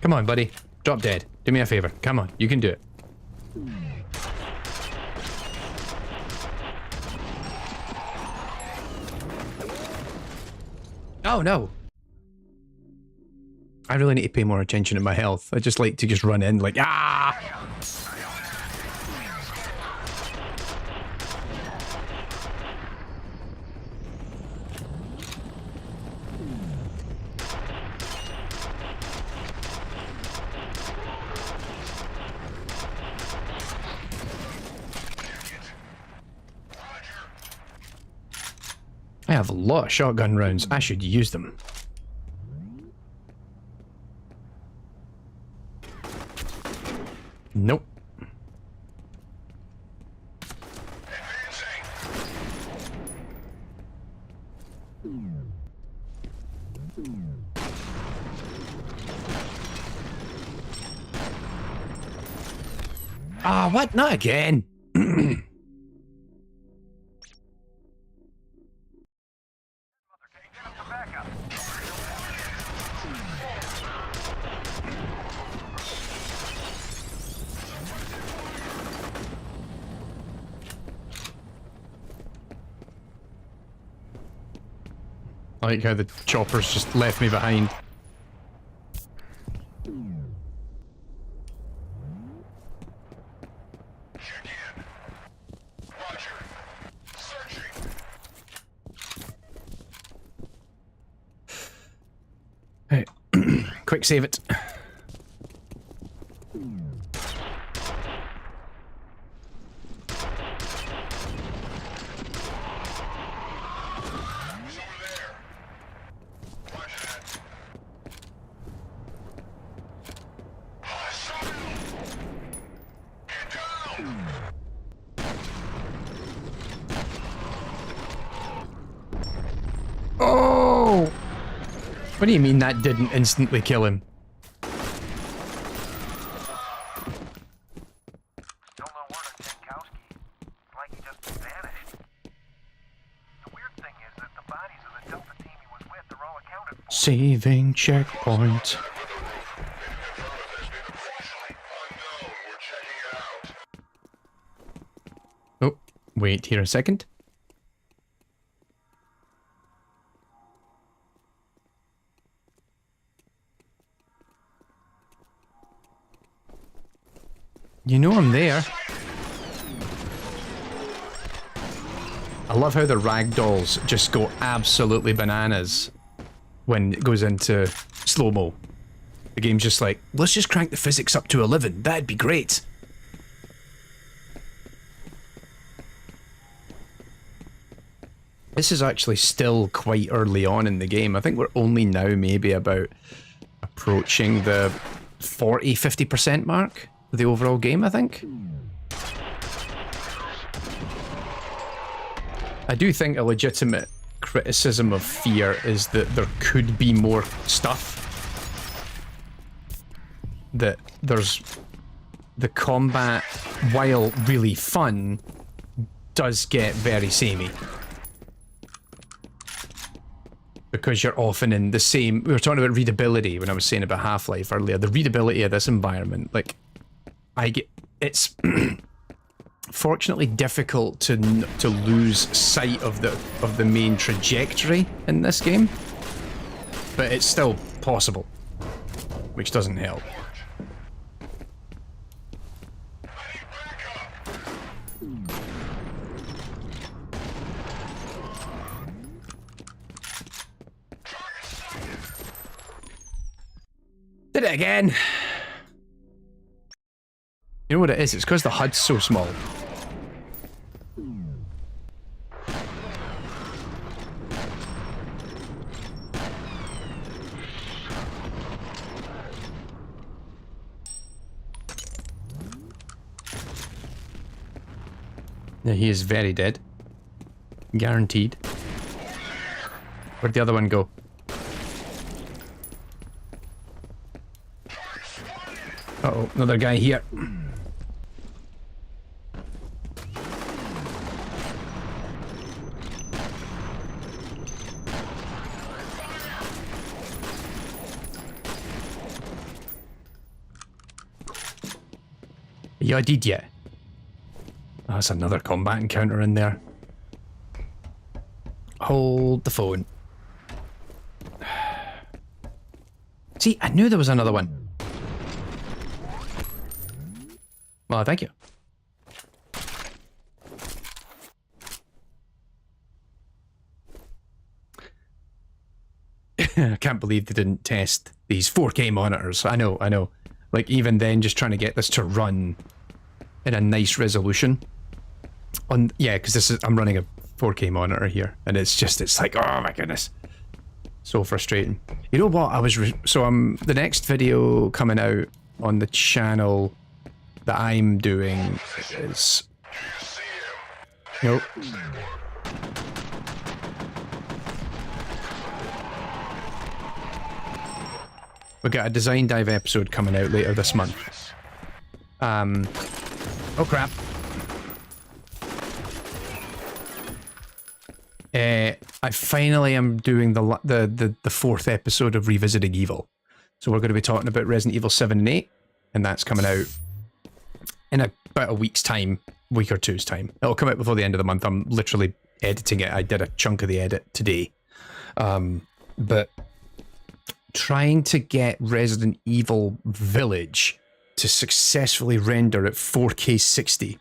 Come on, buddy. Drop dead. Do me a favor. Come on, you can do it. Oh no. I really need to pay more attention to my health. I just like to just run in like, ah! I have a lot of shotgun rounds. I should use them. Nope. Ah, what? Not again. I like how the choppers just left me behind. Hey, quick save it. What do you mean that didn't instantly kill him? Still no word on Jankowski. It's like he just vanished. The weird thing is that the bodies of the Delta team he was with are all accounted for. Saving checkpoint. Oh, wait here a second. You know I'm there. I love how the ragdolls just go absolutely bananas when it goes into slow-mo. The game's just like, let's just crank the physics up to 11. That'd be great. This is actually still quite early on in the game. I think we're only now maybe about approaching the 40-50% mark of the overall game, I think. I do think a legitimate criticism of F.E.A.R is that there could be more stuff. That there's... The combat, while really fun, does get very samey. Because you're often in the same... We were talking about readability when I was saying about Half-Life earlier. The readability of this environment, like... It's fortunately difficult to lose sight of the main trajectory in this game, but it's still possible, which doesn't help. Did it again. You know what it is? It's because the HUD's so small. Yeah, he is very dead. Guaranteed. Where'd the other one go? Uh-oh, another guy here. Yeah, did ya? Oh, that's another combat encounter in there. Hold the phone. See, I knew there was another one. Well, thank you. I can't believe they didn't test these 4K monitors. I know. Like, even then, just trying to get this to run in a nice resolution. Yeah, because I'm running a 4K monitor here, and it's like, oh my goodness. So frustrating. You know what? The next video coming out on the channel that I'm doing is... Nope. We got a design dive episode coming out later this month. Oh crap. I finally am doing the fourth episode of Revisiting Evil. So we're going to be talking about Resident Evil 7 and 8, and that's coming out in about a week's time, week or two's time. It'll come out before the end of the month. I'm literally editing it. I did a chunk of the edit today. But trying to get Resident Evil Village to successfully render at 4K 60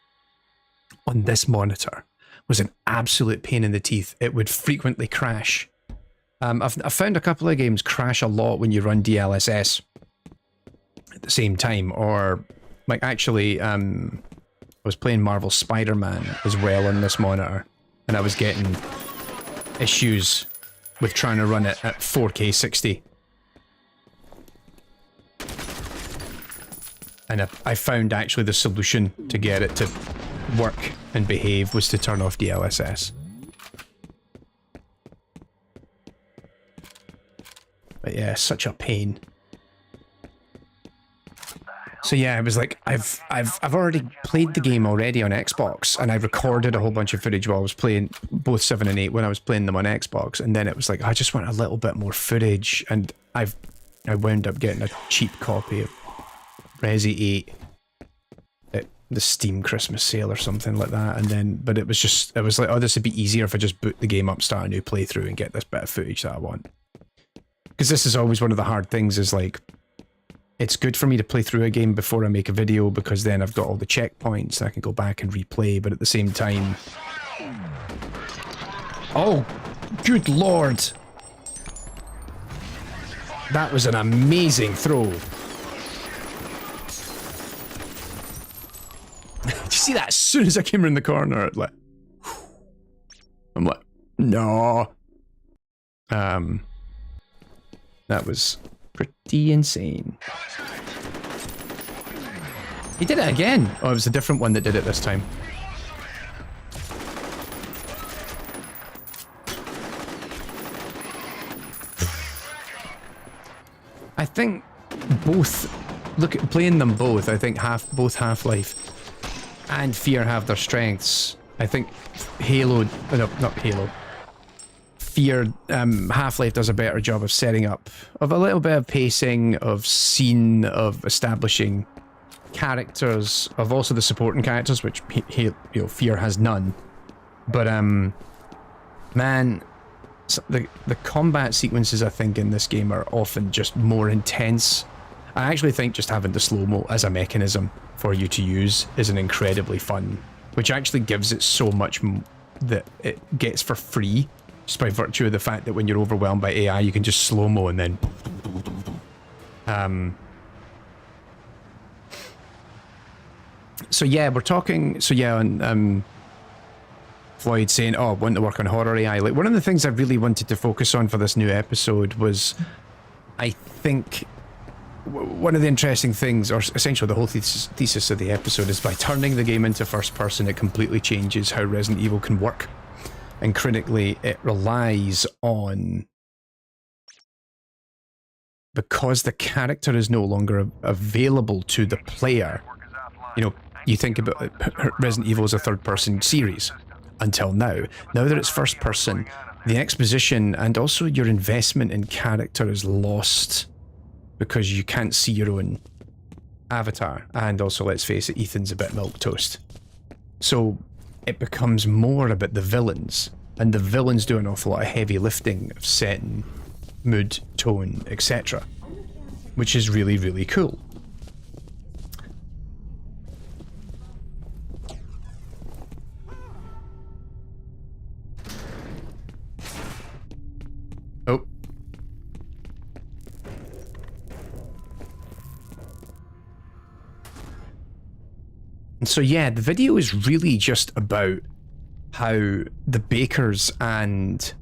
on this monitor was an absolute pain in the teeth. It would frequently crash. I've found a couple of games crash a lot when you run DLSS at the same time, or like actually I was playing Marvel Spider-Man as well on this monitor, and I was getting issues with trying to run it at 4K 60. And I found actually the solution to get it to work and behave was to turn off DLSS. But yeah, such a pain. So yeah, I was like, I've already played the game already on Xbox, and I recorded a whole bunch of footage while I was playing both 7 and 8 when I was playing them on Xbox, and then it was like, I just want a little bit more footage, and I wound up getting a cheap copy of Resi 8 at the Steam Christmas sale or something like that, and then, but it was like, oh, this would be easier if I just boot the game up, start a new playthrough, and get this bit of footage that I want. Because this is always one of the hard things, is like, it's good for me to play through a game before I make a video, because then I've got all the checkpoints and I can go back and replay, but at the same time... Oh, good lord! That was an amazing throw. Did you see that? As soon as I came around the corner, like... I'm like, no. That was pretty insane. He did it again! Oh, it was a different one that did it this time. I think both... Look at playing them both, I think both Half-Life and F.E.A.R have their strengths. I think Halo... No, not Halo. F.E.A.R, Half-Life does a better job of setting up, of a little bit of pacing, of scene, of establishing characters, of also the supporting characters, which F.E.A.R has none. But man, the combat sequences I think in this game are often just more intense. I actually think just having the slow-mo as a mechanism for you to use is an incredibly fun, which actually gives it so much that it gets for free, just by virtue of the fact that when you're overwhelmed by AI, you can just slow-mo and then... So yeah, we're talking... So yeah, on Floyd saying, oh, I want to work on horror AI. Like, one of the things I really wanted to focus on for this new episode was, I think, one of the interesting things, or essentially the whole thesis of the episode, is by turning the game into first person, it completely changes how Resident Evil can work. And critically, it relies on... Because the character is no longer available to the player, you know, you think about Resident Evil as a third-person series until now. Now that it's first-person, the exposition and also your investment in character is lost because you can't see your own avatar. And also, let's face it, Ethan's a bit milquetoast. So it becomes more about the villains, and the villains do an awful lot of heavy lifting of setting, mood, tone, etc., which is really, really cool. Oh. And so yeah, the video is really just about how the Bakers and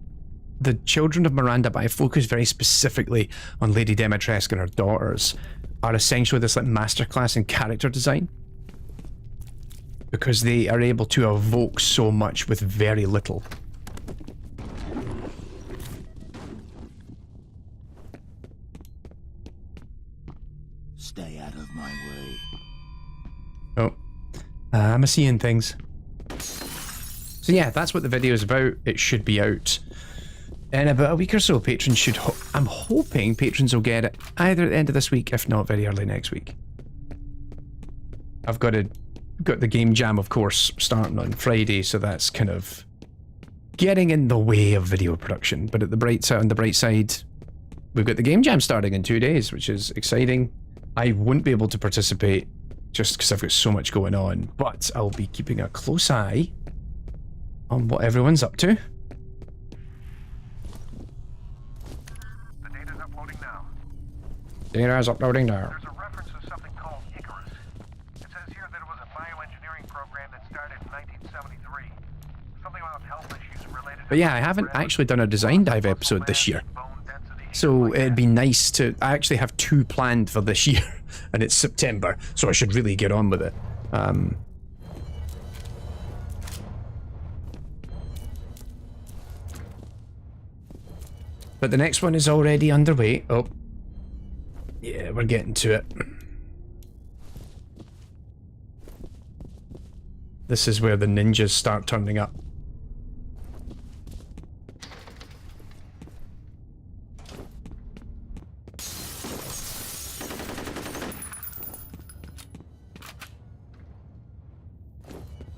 the children of Miranda, but I focus very specifically on Lady Dimitrescu and her daughters, are essentially this like masterclass in character design. Because they are able to evoke so much with very little. Stay out of my way. Oh. I'm seeing things. So yeah, that's what the video is about. It should be out in about a week or so. Patrons should... I'm hoping patrons will get it either at the end of this week, if not very early next week. I've got the game jam, of course, starting on Friday, so that's kind of getting in the way of video production. But at the bright side, on the bright side, we've got the game jam starting in 2 days, which is exciting. I wouldn't be able to participate just because I've got so much going on, but I'll be keeping a close eye on what everyone's up to. The data's uploading now. Data's uploading now. There's a reference to something called Icarus. It says here that it was a bioengineering program that started in 1973. Something about health issues related to... But yeah, I haven't actually done a design dive episode this year. So it'd be nice to... I actually have 2 planned for this year, and it's September, so I should really get on with it. But the next one is already underway. Oh. Yeah, we're getting to it. This is where the ninjas start turning up.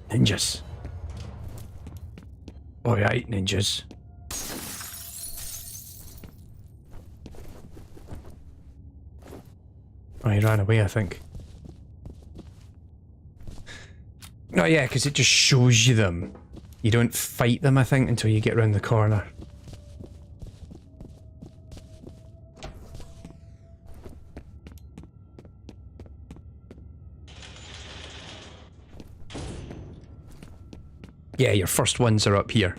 Ninjas. Alright, ninjas. Oh, he ran away, I think. Oh yeah, because it just shows you them. You don't fight them, I think, until you get around the corner. Yeah, your first ones are up here.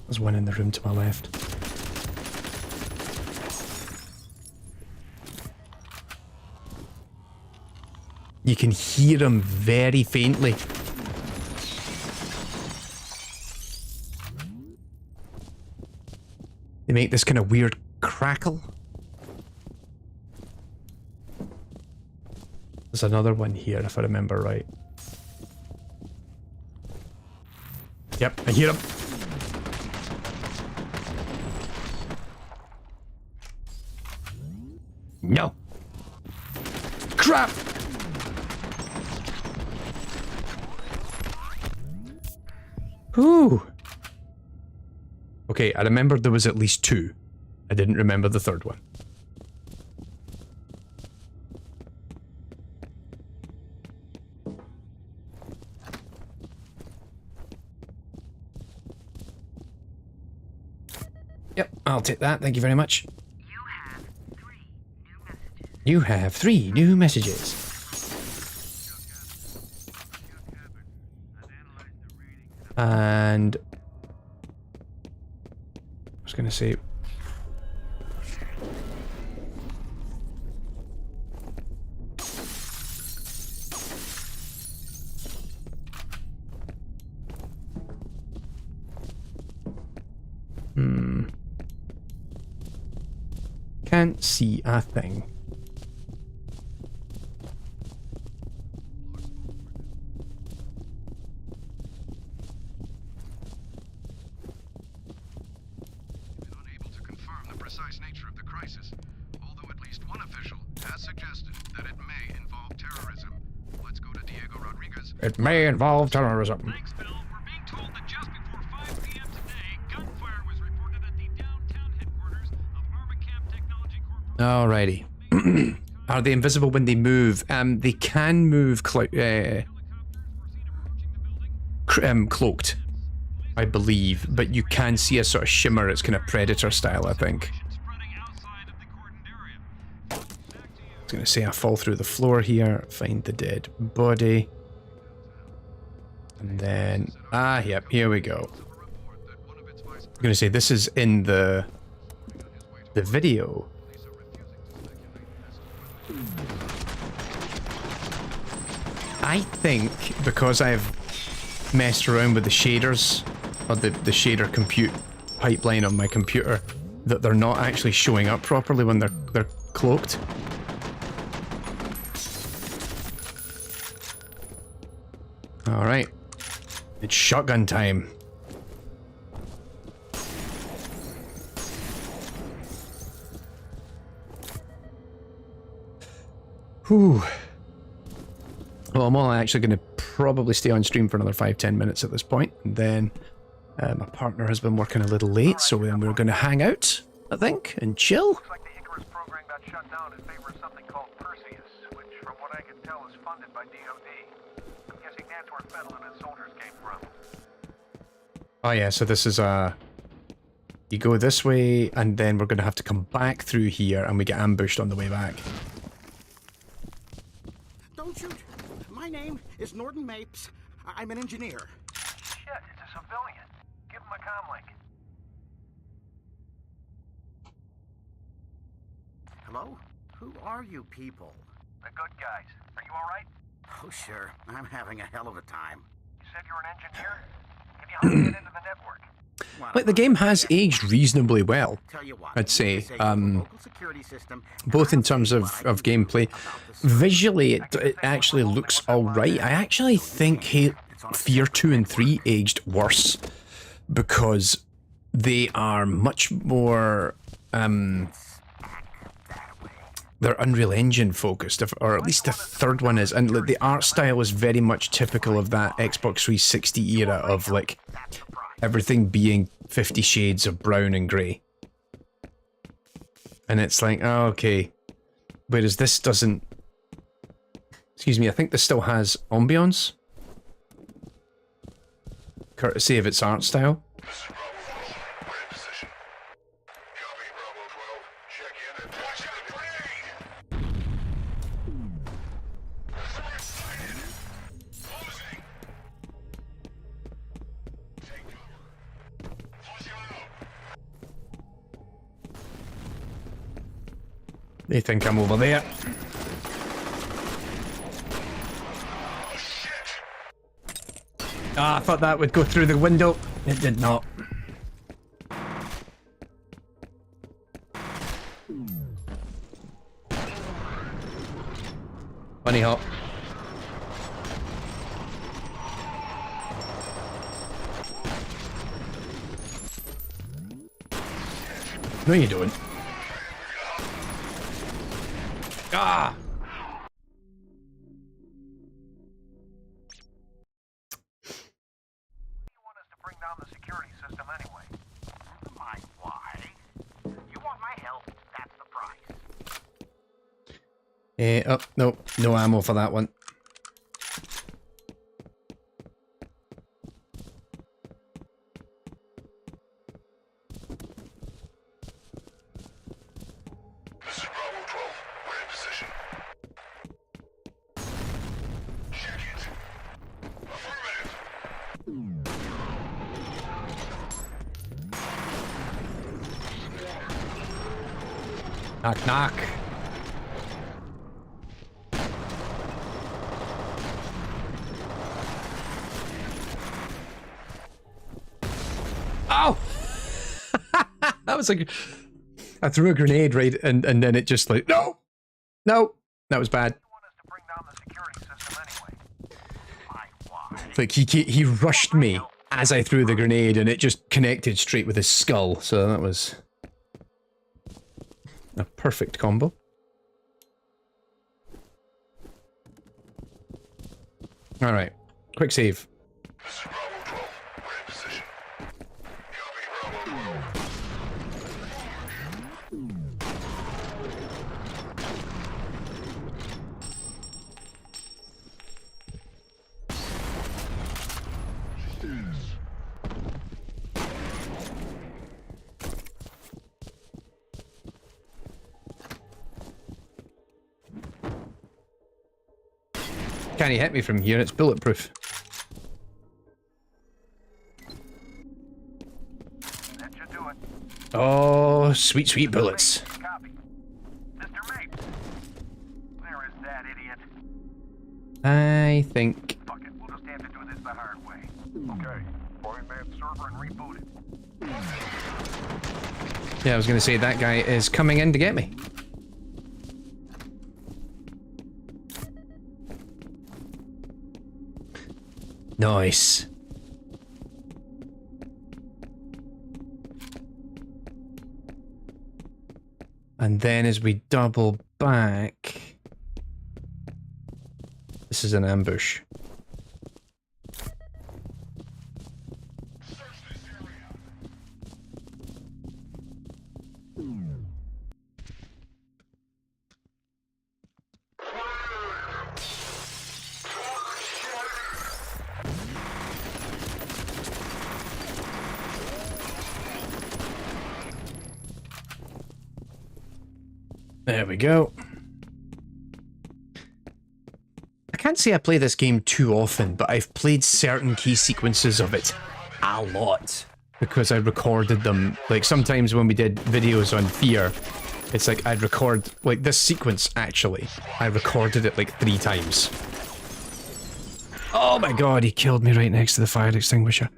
There's one in the room to my left. You can hear them very faintly. They make this kind of weird crackle. There's another one here, if I remember right. Yep, I hear him. No. Crap! Ooh. Okay, I remembered there was at least two. I didn't remember the third one. Yep, I'll take that. Thank you very much. You have 3 new messages. And I was going to say, can't see a thing. It may involve terrorism. Thanks, Phil. We're being told that just before 5 p.m. today, gunfire was reported at the downtown headquarters of Armacam Technology Corporation. Alrighty. Are they invisible when they move? They can move cloaked, I believe, but you can see a sort of shimmer. It's kind of Predator style, I think. I was going to say I fall through the floor here, find the dead body. And then, yep, here we go. I'm going to say this is in the video. I think because I've messed around with the shaders, or the shader compute pipeline on my computer, that they're not actually showing up properly when they're cloaked. All right. It's shotgun time. Whew. Well, I'm all actually going to probably stay on stream for another 5-10 minutes at this point, and then my partner has been working a little late, so then we're going to hang out, I think, and chill. Looks like the Icarus program got shut down in favor of something called Perseus, which, from what I can tell, is funded by DoD. I'm guessing that's where Fettel and his soldiers came from. Oh yeah, so this is you go this way, and then we're going to have to come back through here, and we get ambushed on the way back. Don't shoot. My name is Norton Mapes. I'm an engineer. Shit, it's a civilian. Give him a comm link. Hello? Who are you people? The good guys. Are you alright? Oh, sure. I'm having a hell of a time. You said you're an engineer? Can you help me get into the network? Like, the game has aged reasonably well, Tell you what, I'd say. you local security system, and Both in I'll terms tell you of what I can do gameplay. about this. Visually, it actually looks alright. I actually think F.E.A.R 2 and 3 aged worse because they are much more, they're Unreal Engine focused, or at least the third one is, and the art style is very much typical of that Xbox 360 era of like everything being 50 shades of brown and grey. And it's like, oh, okay. Whereas this doesn't... Excuse me, I think this still has ambience. Courtesy of its art style. They think I'm over there. Ah, I thought that would go through the window. It did not. Bunny hop. No, you don't. Ah! You want us to bring down the security system anyway? My why? You want my help? That's the price. Oh, no. No ammo for that one. Knock, knock. Oh! That was like... I threw a grenade, right? And then it just like... No! No! That was bad. You want us to bring down the security system anyway? Like, he rushed me as I threw the grenade, and it just connected straight with his skull. So that was... a perfect combo. Alright. Quick save. Can't he hit me from here? It's bulletproof. That should do it. Oh, sweet, sweet bullets. Copy. Mr. Mapes. Where is that idiot? I think... Fuck it, we'll just have to do this the hard way. Okay. Find that server and reboot it. Yeah, I was going to say that guy is coming in to get me. Nice. And then as we double back... This is an ambush. There we go. I can't say I play this game too often, but I've played certain key sequences of it a lot because I recorded them. Like sometimes when we did videos on F.E.A.R, it's like I'd record, like this sequence actually, I recorded it like 3 times. Oh my god, he killed me right next to the fire extinguisher.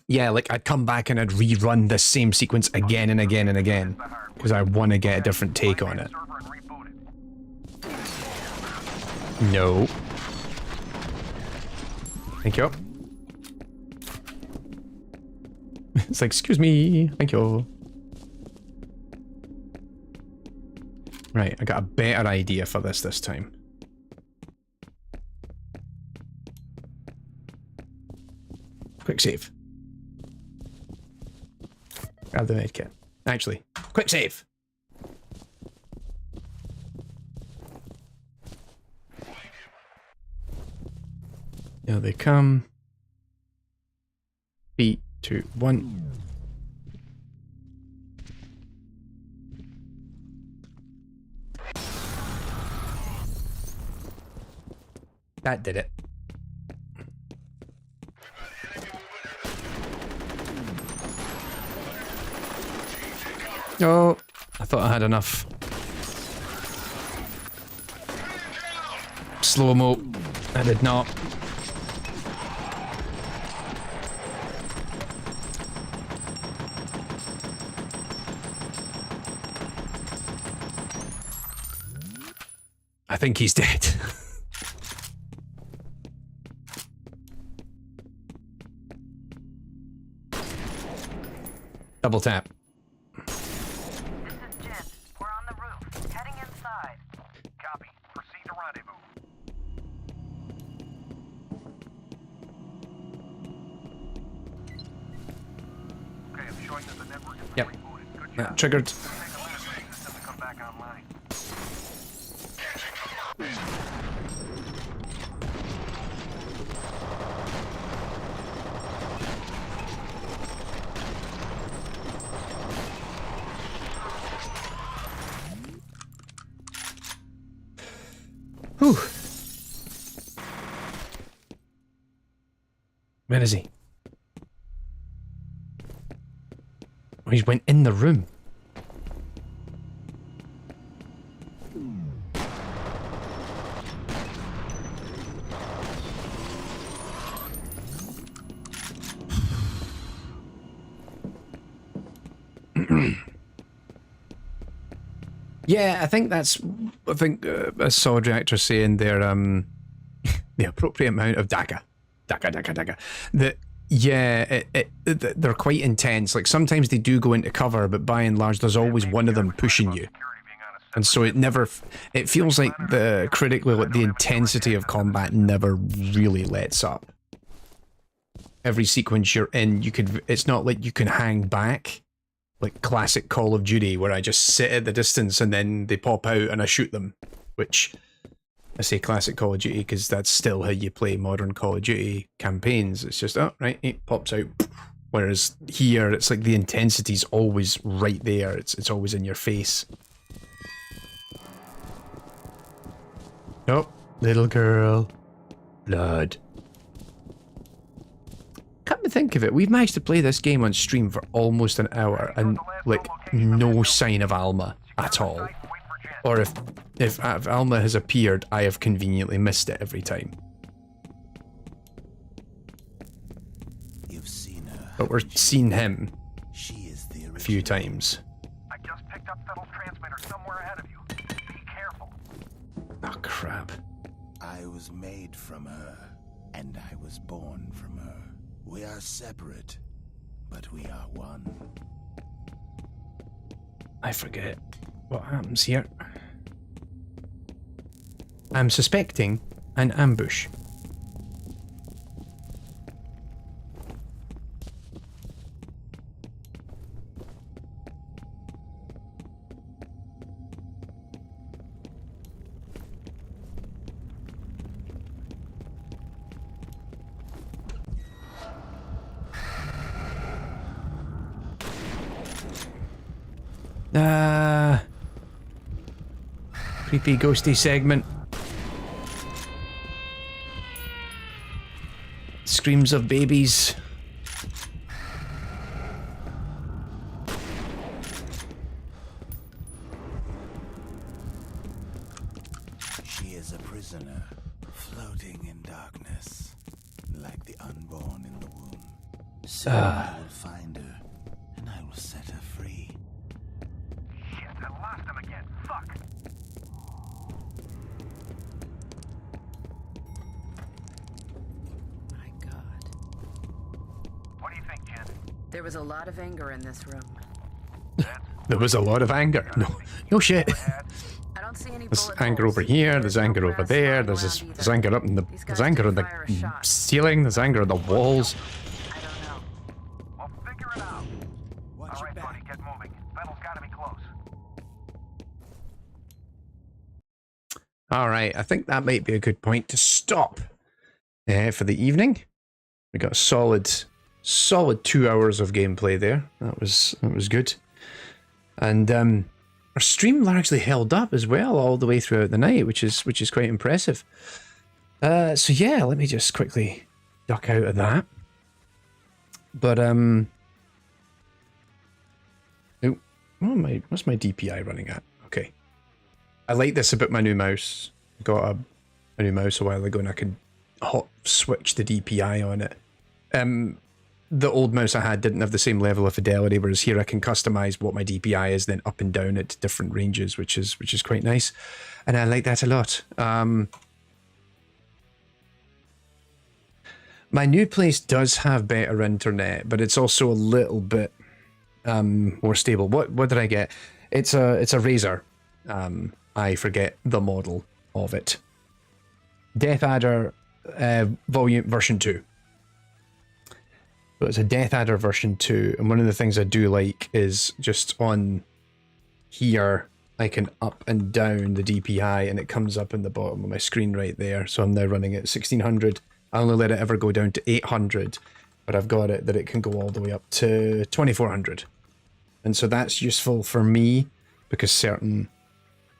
Yeah, like I'd come back and I'd rerun this same sequence again and again and again because I want to get a different take on it. Server and reboot it. No. Thank you. It's like, excuse me. Thank you. Right, I got a better idea for this time. Quick save. Grab the medkit. Actually, quick save. Here they come. 3, 2, 1. That did it. Oh, I thought I had enough. Slow-mo. I did not. I think he's dead. Double tap. This is Jen. We're on the roof. Heading inside. Copy. Proceed to rendezvous. Okay, I'm showing that the network is Yep. rebooted. Good job. Triggered. Take a minute for the system to come back online. Whew. Where is he? Oh, he went in the room. Yeah, I think that's. I think I saw a director saying they're the appropriate amount of dagger. That yeah, they're quite intense. Like sometimes they do go into cover, but by and large, there's always one of them pushing you, and so it never. It feels like the intensity of combat never really lets up. Every sequence you're in, you could. It's not like you can hang back. Like classic Call of Duty, where I just sit at the distance and then they pop out and I shoot them. Which, I say classic Call of Duty because that's still how you play modern Call of Duty campaigns. It's just, oh, right, it pops out. Whereas here, it's like the intensity's always right there. It's always in your face. Oh, little girl. Blood. Come to think of it, we've managed to play this game on stream for almost an hour and, like, no sign of Alma at all. Or if Alma has appeared, I have conveniently missed it every time. You've seen her. But we're seeing him She is the a few times. I just picked up Fettle's transmitter somewhere ahead of you. Be careful. Oh, crap. I was made from her, and I was born from her. We are separate, but we are one. I forget what happens here. I'm suspecting an ambush. Creepy ghosty segment. Screams of babies. She is a prisoner, floating floating in darkness, like the unborn in the womb. Soon I will find her, and I will set her free. Shit, I lost him again. Fuck. My God. What do you think, Jen? There was a lot of anger in this room. There was a lot of anger. No shit. I don't see any There's bullet anger holes. over here. There's no anger over grass there. lying There's around there's either. anger up in the These guys there's anger did on the fire a shot. ceiling. There's anger on the walls. I don't know. Well, figure it out. Watch All your right, back. buddy, get moving. Battle's gotta be close. All right, I think that might be a good point to stop for the evening. We got a solid 2 hours of gameplay there. That was good, and our stream largely held up as well all the way throughout the night, which is quite impressive. So yeah, let me just quickly duck out of that. But oh, what's my DPI running at? Okay. I like this about my new mouse. I got a new mouse a while ago and I could hot switch the DPI on it. The old mouse I had didn't have the same level of fidelity, whereas here I can customize what my DPI is, then up and down at different ranges, which is quite nice. And I like that a lot. My new place does have better internet, but it's also a little bit more stable. What did I get? It's a Razer. I forget the model of it. Death Adder version 2. So it's a Death Adder version 2, and one of the things I do like is just on here I can up and down the DPI and it comes up in the bottom of my screen right there. So I'm now running at 1600. I only let it ever go down to 800, but I've got it that it can go all the way up to 2400. And so that's useful for me because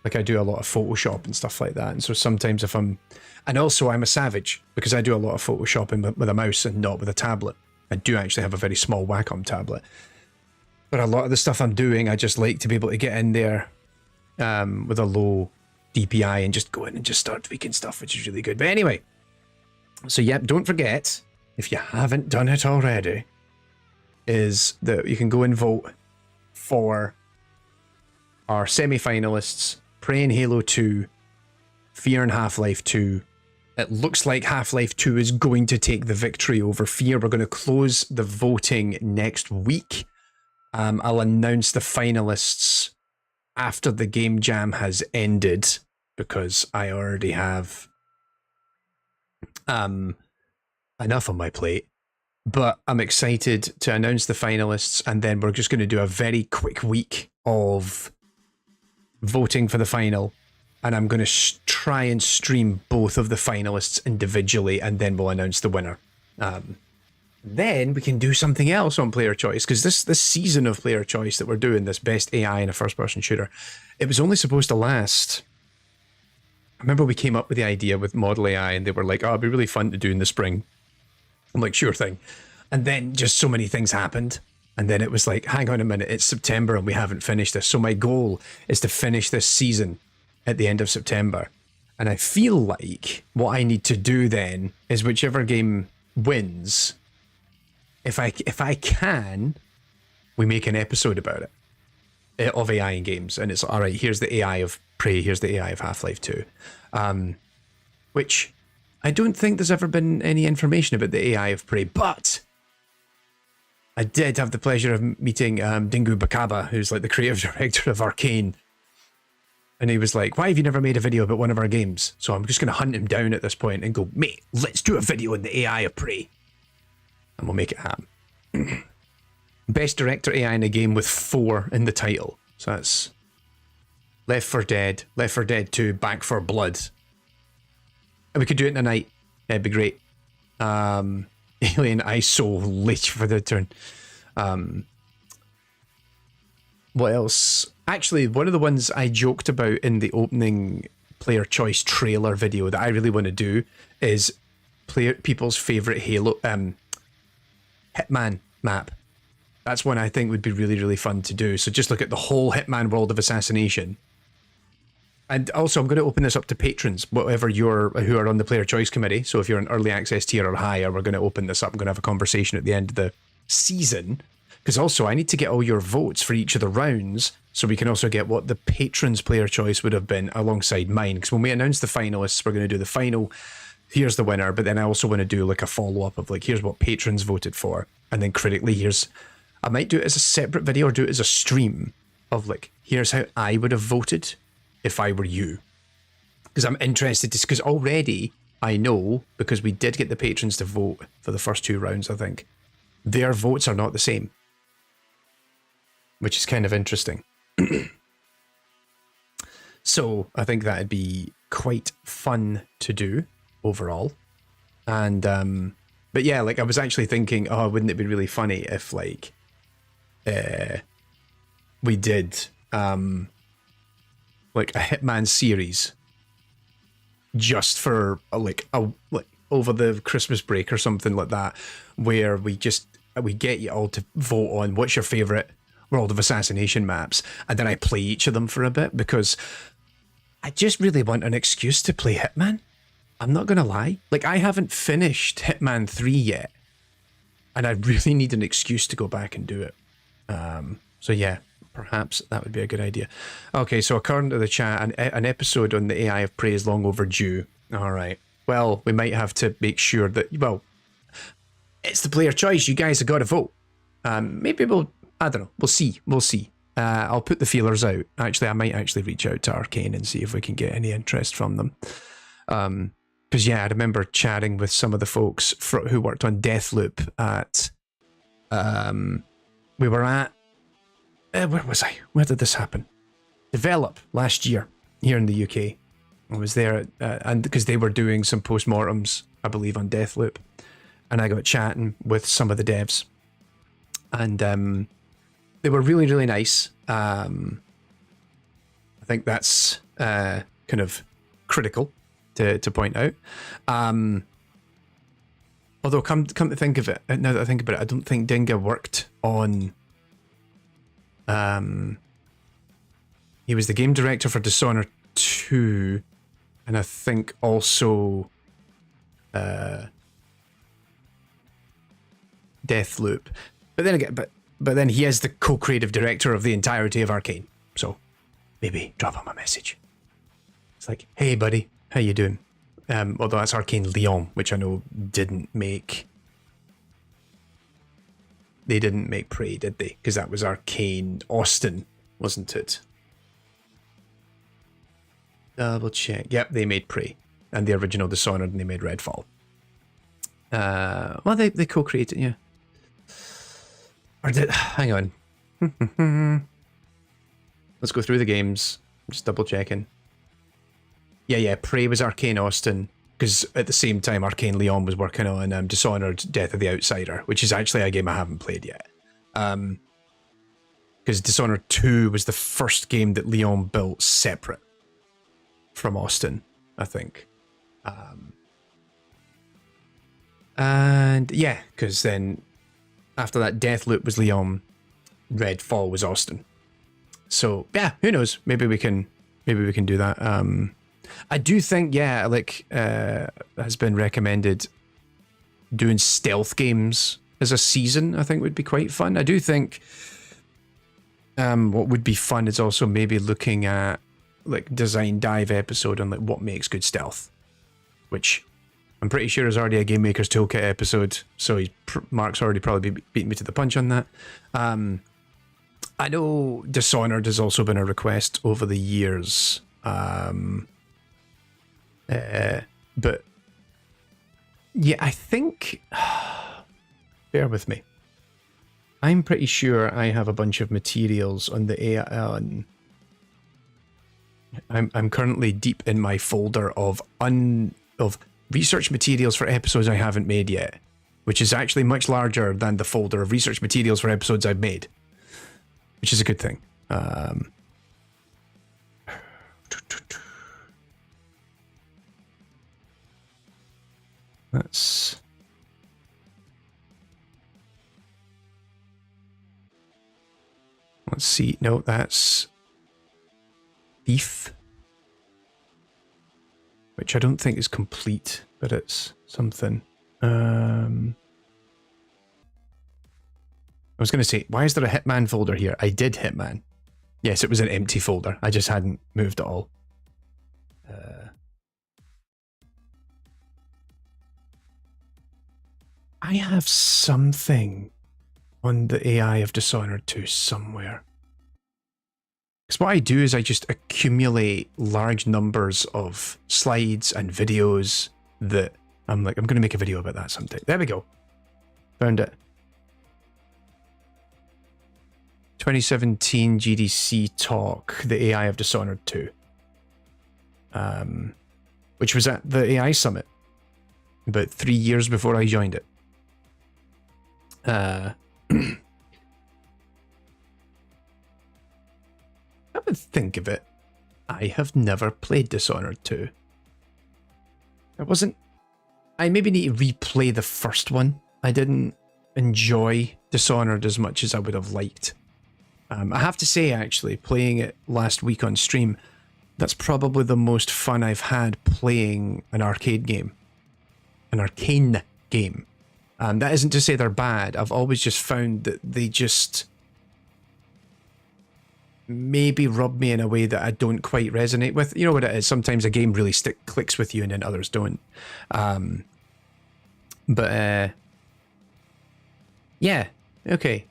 like I do a lot of Photoshop and stuff like that. And so sometimes and also I'm a savage because I do a lot of Photoshopping with a mouse and not with a tablet. I do actually have a very small Wacom tablet. But a lot of the stuff I'm doing, I just like to be able to get in there with a low DPI and just go in and just start tweaking stuff, which is really good. But anyway, so yep, don't forget, if you haven't done it already, is that you can go and vote for our semi-finalists, Prey and Halo 2, F.E.A.R. and Half-Life 2. It looks like Half-Life 2 is going to take the victory over F.E.A.R. We're going to close the voting next week. I'll announce the finalists after the game jam has ended because I already have enough on my plate. But I'm excited to announce the finalists, and then we're just going to do a very quick week of voting for the final. And I'm going to try and stream both of the finalists individually, and then we'll announce the winner. Then we can do something else on Player Choice, because this season of Player Choice that we're doing, this best AI in a first-person shooter, it was only supposed to last. I remember we came up with the idea with Model AI, and they were like, "Oh, it'd be really fun to do in the spring." I'm like, "Sure thing." And then just so many things happened. And then it was like, hang on a minute, it's September and we haven't finished this. So my goal is to finish this season at the end of September. And I feel like what I need to do then is whichever game wins, if I can, we make an episode about it of AI in games. And it's, all right, here's the AI of Prey, here's the AI of Half-Life 2. Which I don't think there's ever been any information about the AI of Prey, but I did have the pleasure of meeting Dingu Bakaba, who's like the creative director of Arcane. And he was like, "Why have you never made a video about one of our games?" So I'm just going to hunt him down at this point and go, "Mate, let's do a video on the AI of Prey." And we'll make it happen. Best director AI in a game with 4 in the title. So that's Left 4 Dead, Left 4 Dead 2, Back 4 Blood. And we could do it in a night. It'd be great. Alien ISO late for the turn. What else? Actually, one of the ones I joked about in the opening Player Choice trailer video that I really want to do is people's favorite Halo Hitman map. That's one I think would be really, really fun to do. So just look at the whole Hitman world of assassination And also, I'm going to open this up to patrons, whatever who are on the player choice committee. So if you're an early access tier or higher, we're going to open this up. I'm going to have a conversation at the end of the season. Because also, I need to get all your votes for each of the rounds, so we can also get what the patrons' player choice would have been alongside mine. Because when we announce the finalists, we're going to do the final, here's the winner, but then I also want to do like a follow-up of like, here's what patrons voted for. And then critically, I might do it as a separate video or do it as a stream of like, here's how I would have voted if I were you. Because I'm interested to, because already I know, because we did get the patrons to vote for the first 2 rounds, I think, their votes are not the same, which is kind of interesting. So I think that'd be quite fun to do overall. And, but yeah, like I was actually thinking, oh, wouldn't it be really funny if like, we did, like a Hitman series just for like over the Christmas break or something like that, where we get you all to vote on what's your favorite World of Assassination maps, and then I play each of them for a bit, because I just really want an excuse to play Hitman. I'm not gonna lie, like I haven't finished Hitman 3 yet, and I really need an excuse to go back and do it. So yeah, perhaps that would be a good idea. Okay, so according to the chat, an episode on the AI of Prey is long overdue. All right. Well, we might have to make sure that, well, it's the player choice. You guys have got to vote. Maybe I don't know. We'll see. I'll put the feelers out. Actually, I might actually reach out to Arcane and see if we can get any interest from them. Because, yeah, I remember chatting with some of the folks who worked on Deathloop at, we were at, where was I? Where did this happen? Develop last year here in the UK. I was there, and because they were doing some postmortems, I believe, on Deathloop, and I got chatting with some of the devs, and they were really, really nice. I think that's kind of critical to point out. Although, come to think of it, now that I think about it, I don't think Dinga worked on. He was the game director for Dishonored 2, and I think also Deathloop. But then again, but then he is the co-creative director of the entirety of Arcane. So maybe drop him a message. It's like, hey buddy, how you doing? Although that's Arcane Lyon, which I know didn't make. They didn't make Prey, did they? Because that was Arcane Austin, wasn't it? Double check. Yep, they made Prey. And the original Dishonored, and they made Redfall. Well, they co-created, yeah. Or did... Hang on. Let's go through the games. Just double checking. Yeah, Prey was Arcane Austin. Because at the same time, Arcane Lyon was working on Dishonored Death of the Outsider, which is actually a game I haven't played yet. Because Dishonored 2 was the first game that Lyon built separate from Austin, I think. And yeah, because then after that, Deathloop was Lyon, Redfall was Austin. So yeah, who knows? Maybe we can do that. I do think, yeah, like has been recommended, doing stealth games as a season, I think would be quite fun. I do think what would be fun is also maybe looking at like design dive episode on like what makes good stealth, which I'm pretty sure is already a Game Maker's Toolkit episode. So Mark's already probably beaten me to the punch on that. I know Dishonored has also been a request over the years. But yeah, I think, bear with me. I'm pretty sure I have a bunch of materials on the AI. I'm currently deep in my folder of research materials for episodes I haven't made yet, which is actually much larger than the folder of research materials for episodes I've made, which is a good thing. Let's see. No, that's Thief. which I don't think is complete, but it's something. I was going to say, why is there a Hitman folder here? I did Hitman. Yes, it was an empty folder. I just hadn't moved it all. I have something on the AI of Dishonored 2 somewhere. Because what I do is I just accumulate large numbers of slides and videos that I'm like, I'm going to make a video about that someday. There we go. Found it. 2017 GDC talk, the AI of Dishonored 2. Which was at the AI Summit about 3 years before I joined it. I would think of it. I have never played Dishonored 2. I maybe need to replay the first one. I didn't enjoy Dishonored as much as I would have liked. I have to say, actually, playing it last week on stream, that's probably the most fun I've had playing an arcade game. An arcane game. That isn't to say they're bad. I've always just found that they just maybe rub me in a way that I don't quite resonate with. You know what it is? Sometimes a game really clicks with you and then others don't. Yeah, okay.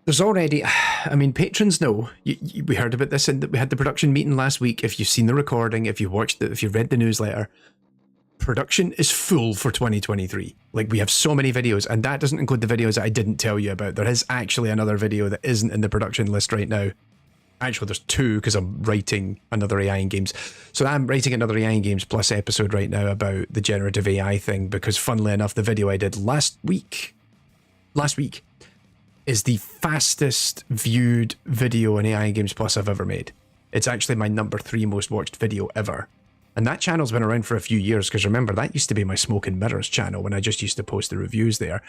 There's already, I mean, patrons know. We heard about this and we had the production meeting last week. If you've seen the recording, if you watched it, if you read the newsletter, production is full for 2023. Like, we have so many videos, and that doesn't include the videos that I didn't tell you about. There is actually another video that isn't in the production list right now. Actually, there's two, because I'm writing another AI in Games. So I'm writing another AI in Games Plus episode right now about the generative AI thing, because funnily enough, the video I did last week is the fastest viewed video in AI in Games Plus I've ever made. It's actually my number 3 most watched video ever. And that channel's been around for a few years, because remember, that used to be my Smoke and Mirrors channel when I just used to post the reviews there.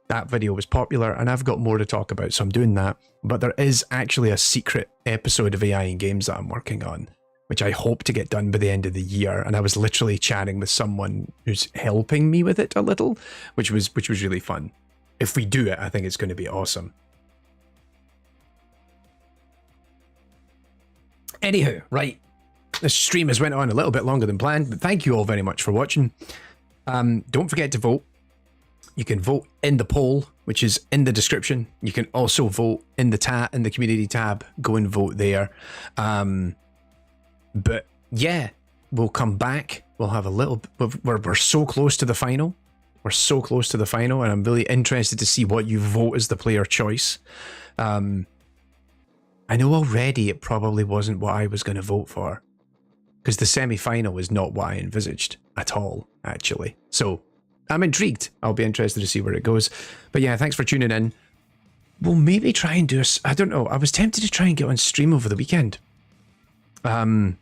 That video was popular, and I've got more to talk about, so I'm doing that. But there is actually a secret episode of AI in Games that I'm working on, which I hope to get done by the end of the year. And I was literally chatting with someone who's helping me with it a little, which was really fun. If we do it, I think it's going to be awesome. Anywho, right. This stream has went on a little bit longer than planned, but thank you all very much for watching. Don't forget to vote. You can vote in the poll, which is in the description. You can also vote in the community tab. Go and vote there. But yeah, we'll come back. We'll have a little. We're so close to the final. We're so close to the final, and I'm really interested to see what you vote as the player choice. I know already it probably wasn't what I was going to vote for, because the semi-final was not what I envisaged at all, actually. So I'm intrigued. I'll be interested to see where it goes. But yeah, thanks for tuning in. We'll maybe try and do I don't know. I was tempted to try and get on stream over the weekend. Because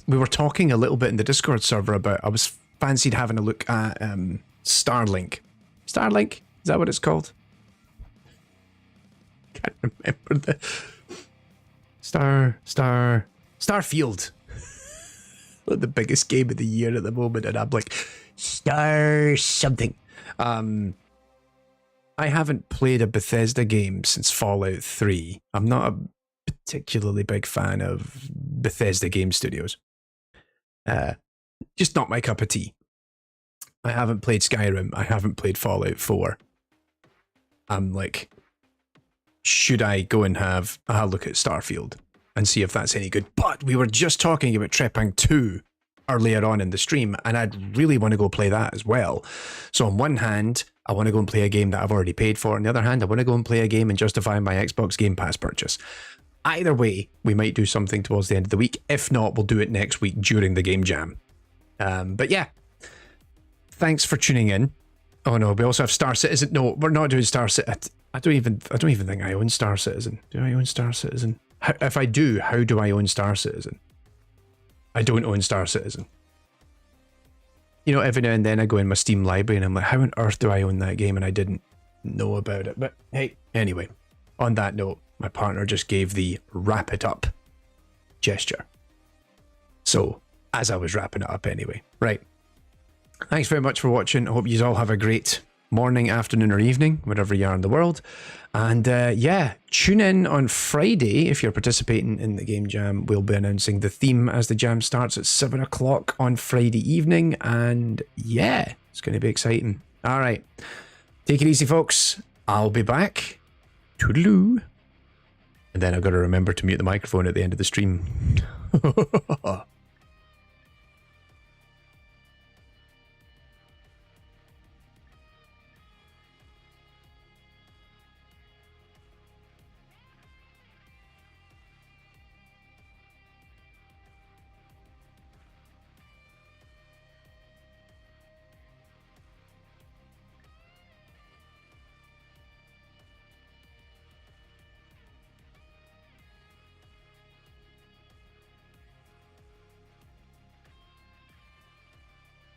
we were talking a little bit in the Discord server about, I was fancied having a look at Starlink. Starlink? Is that what it's called? Can't remember the Starfield. The biggest game of the year at the moment, and I'm like, Star something. I haven't played a Bethesda game since Fallout 3. I'm not a particularly big fan of Bethesda game studios. Just not my cup of tea. I haven't played Skyrim. I haven't played Fallout 4. I'm like, should I go and have a look at Starfield and see if that's any good? But we were just talking about Trepang 2 earlier on in the stream, and I'd really want to go play that as well. So on one hand, I want to go and play a game that I've already paid for. On the other hand, I want to go and play a game and justify my Xbox Game Pass purchase. Either way, we might do something towards the end of the week. If not, we'll do it next week during the game jam. But yeah, thanks for tuning in. Oh no, we also have Star Citizen. No, we're not doing Star Citizen. I don't even think I own Star Citizen. Do I own Star Citizen? If I do, how do I own Star Citizen? I don't own Star Citizen. You know, every now and then I go in my Steam library and I'm like, how on earth do I own that game? And I didn't know about it. But hey, anyway, on that note, my partner just gave the wrap it up gesture. So as I was wrapping it up anyway. Right. Thanks very much for watching. I hope you all have a great morning, afternoon, or evening, wherever you are in the world. And yeah, tune in on Friday if you're participating in the game jam. We'll be announcing the theme as the jam starts at 7 o'clock on Friday evening. And yeah, it's going to be exciting. All right. Take it easy, folks. I'll be back. Toodaloo. And then I've got to remember to mute the microphone at the end of the stream.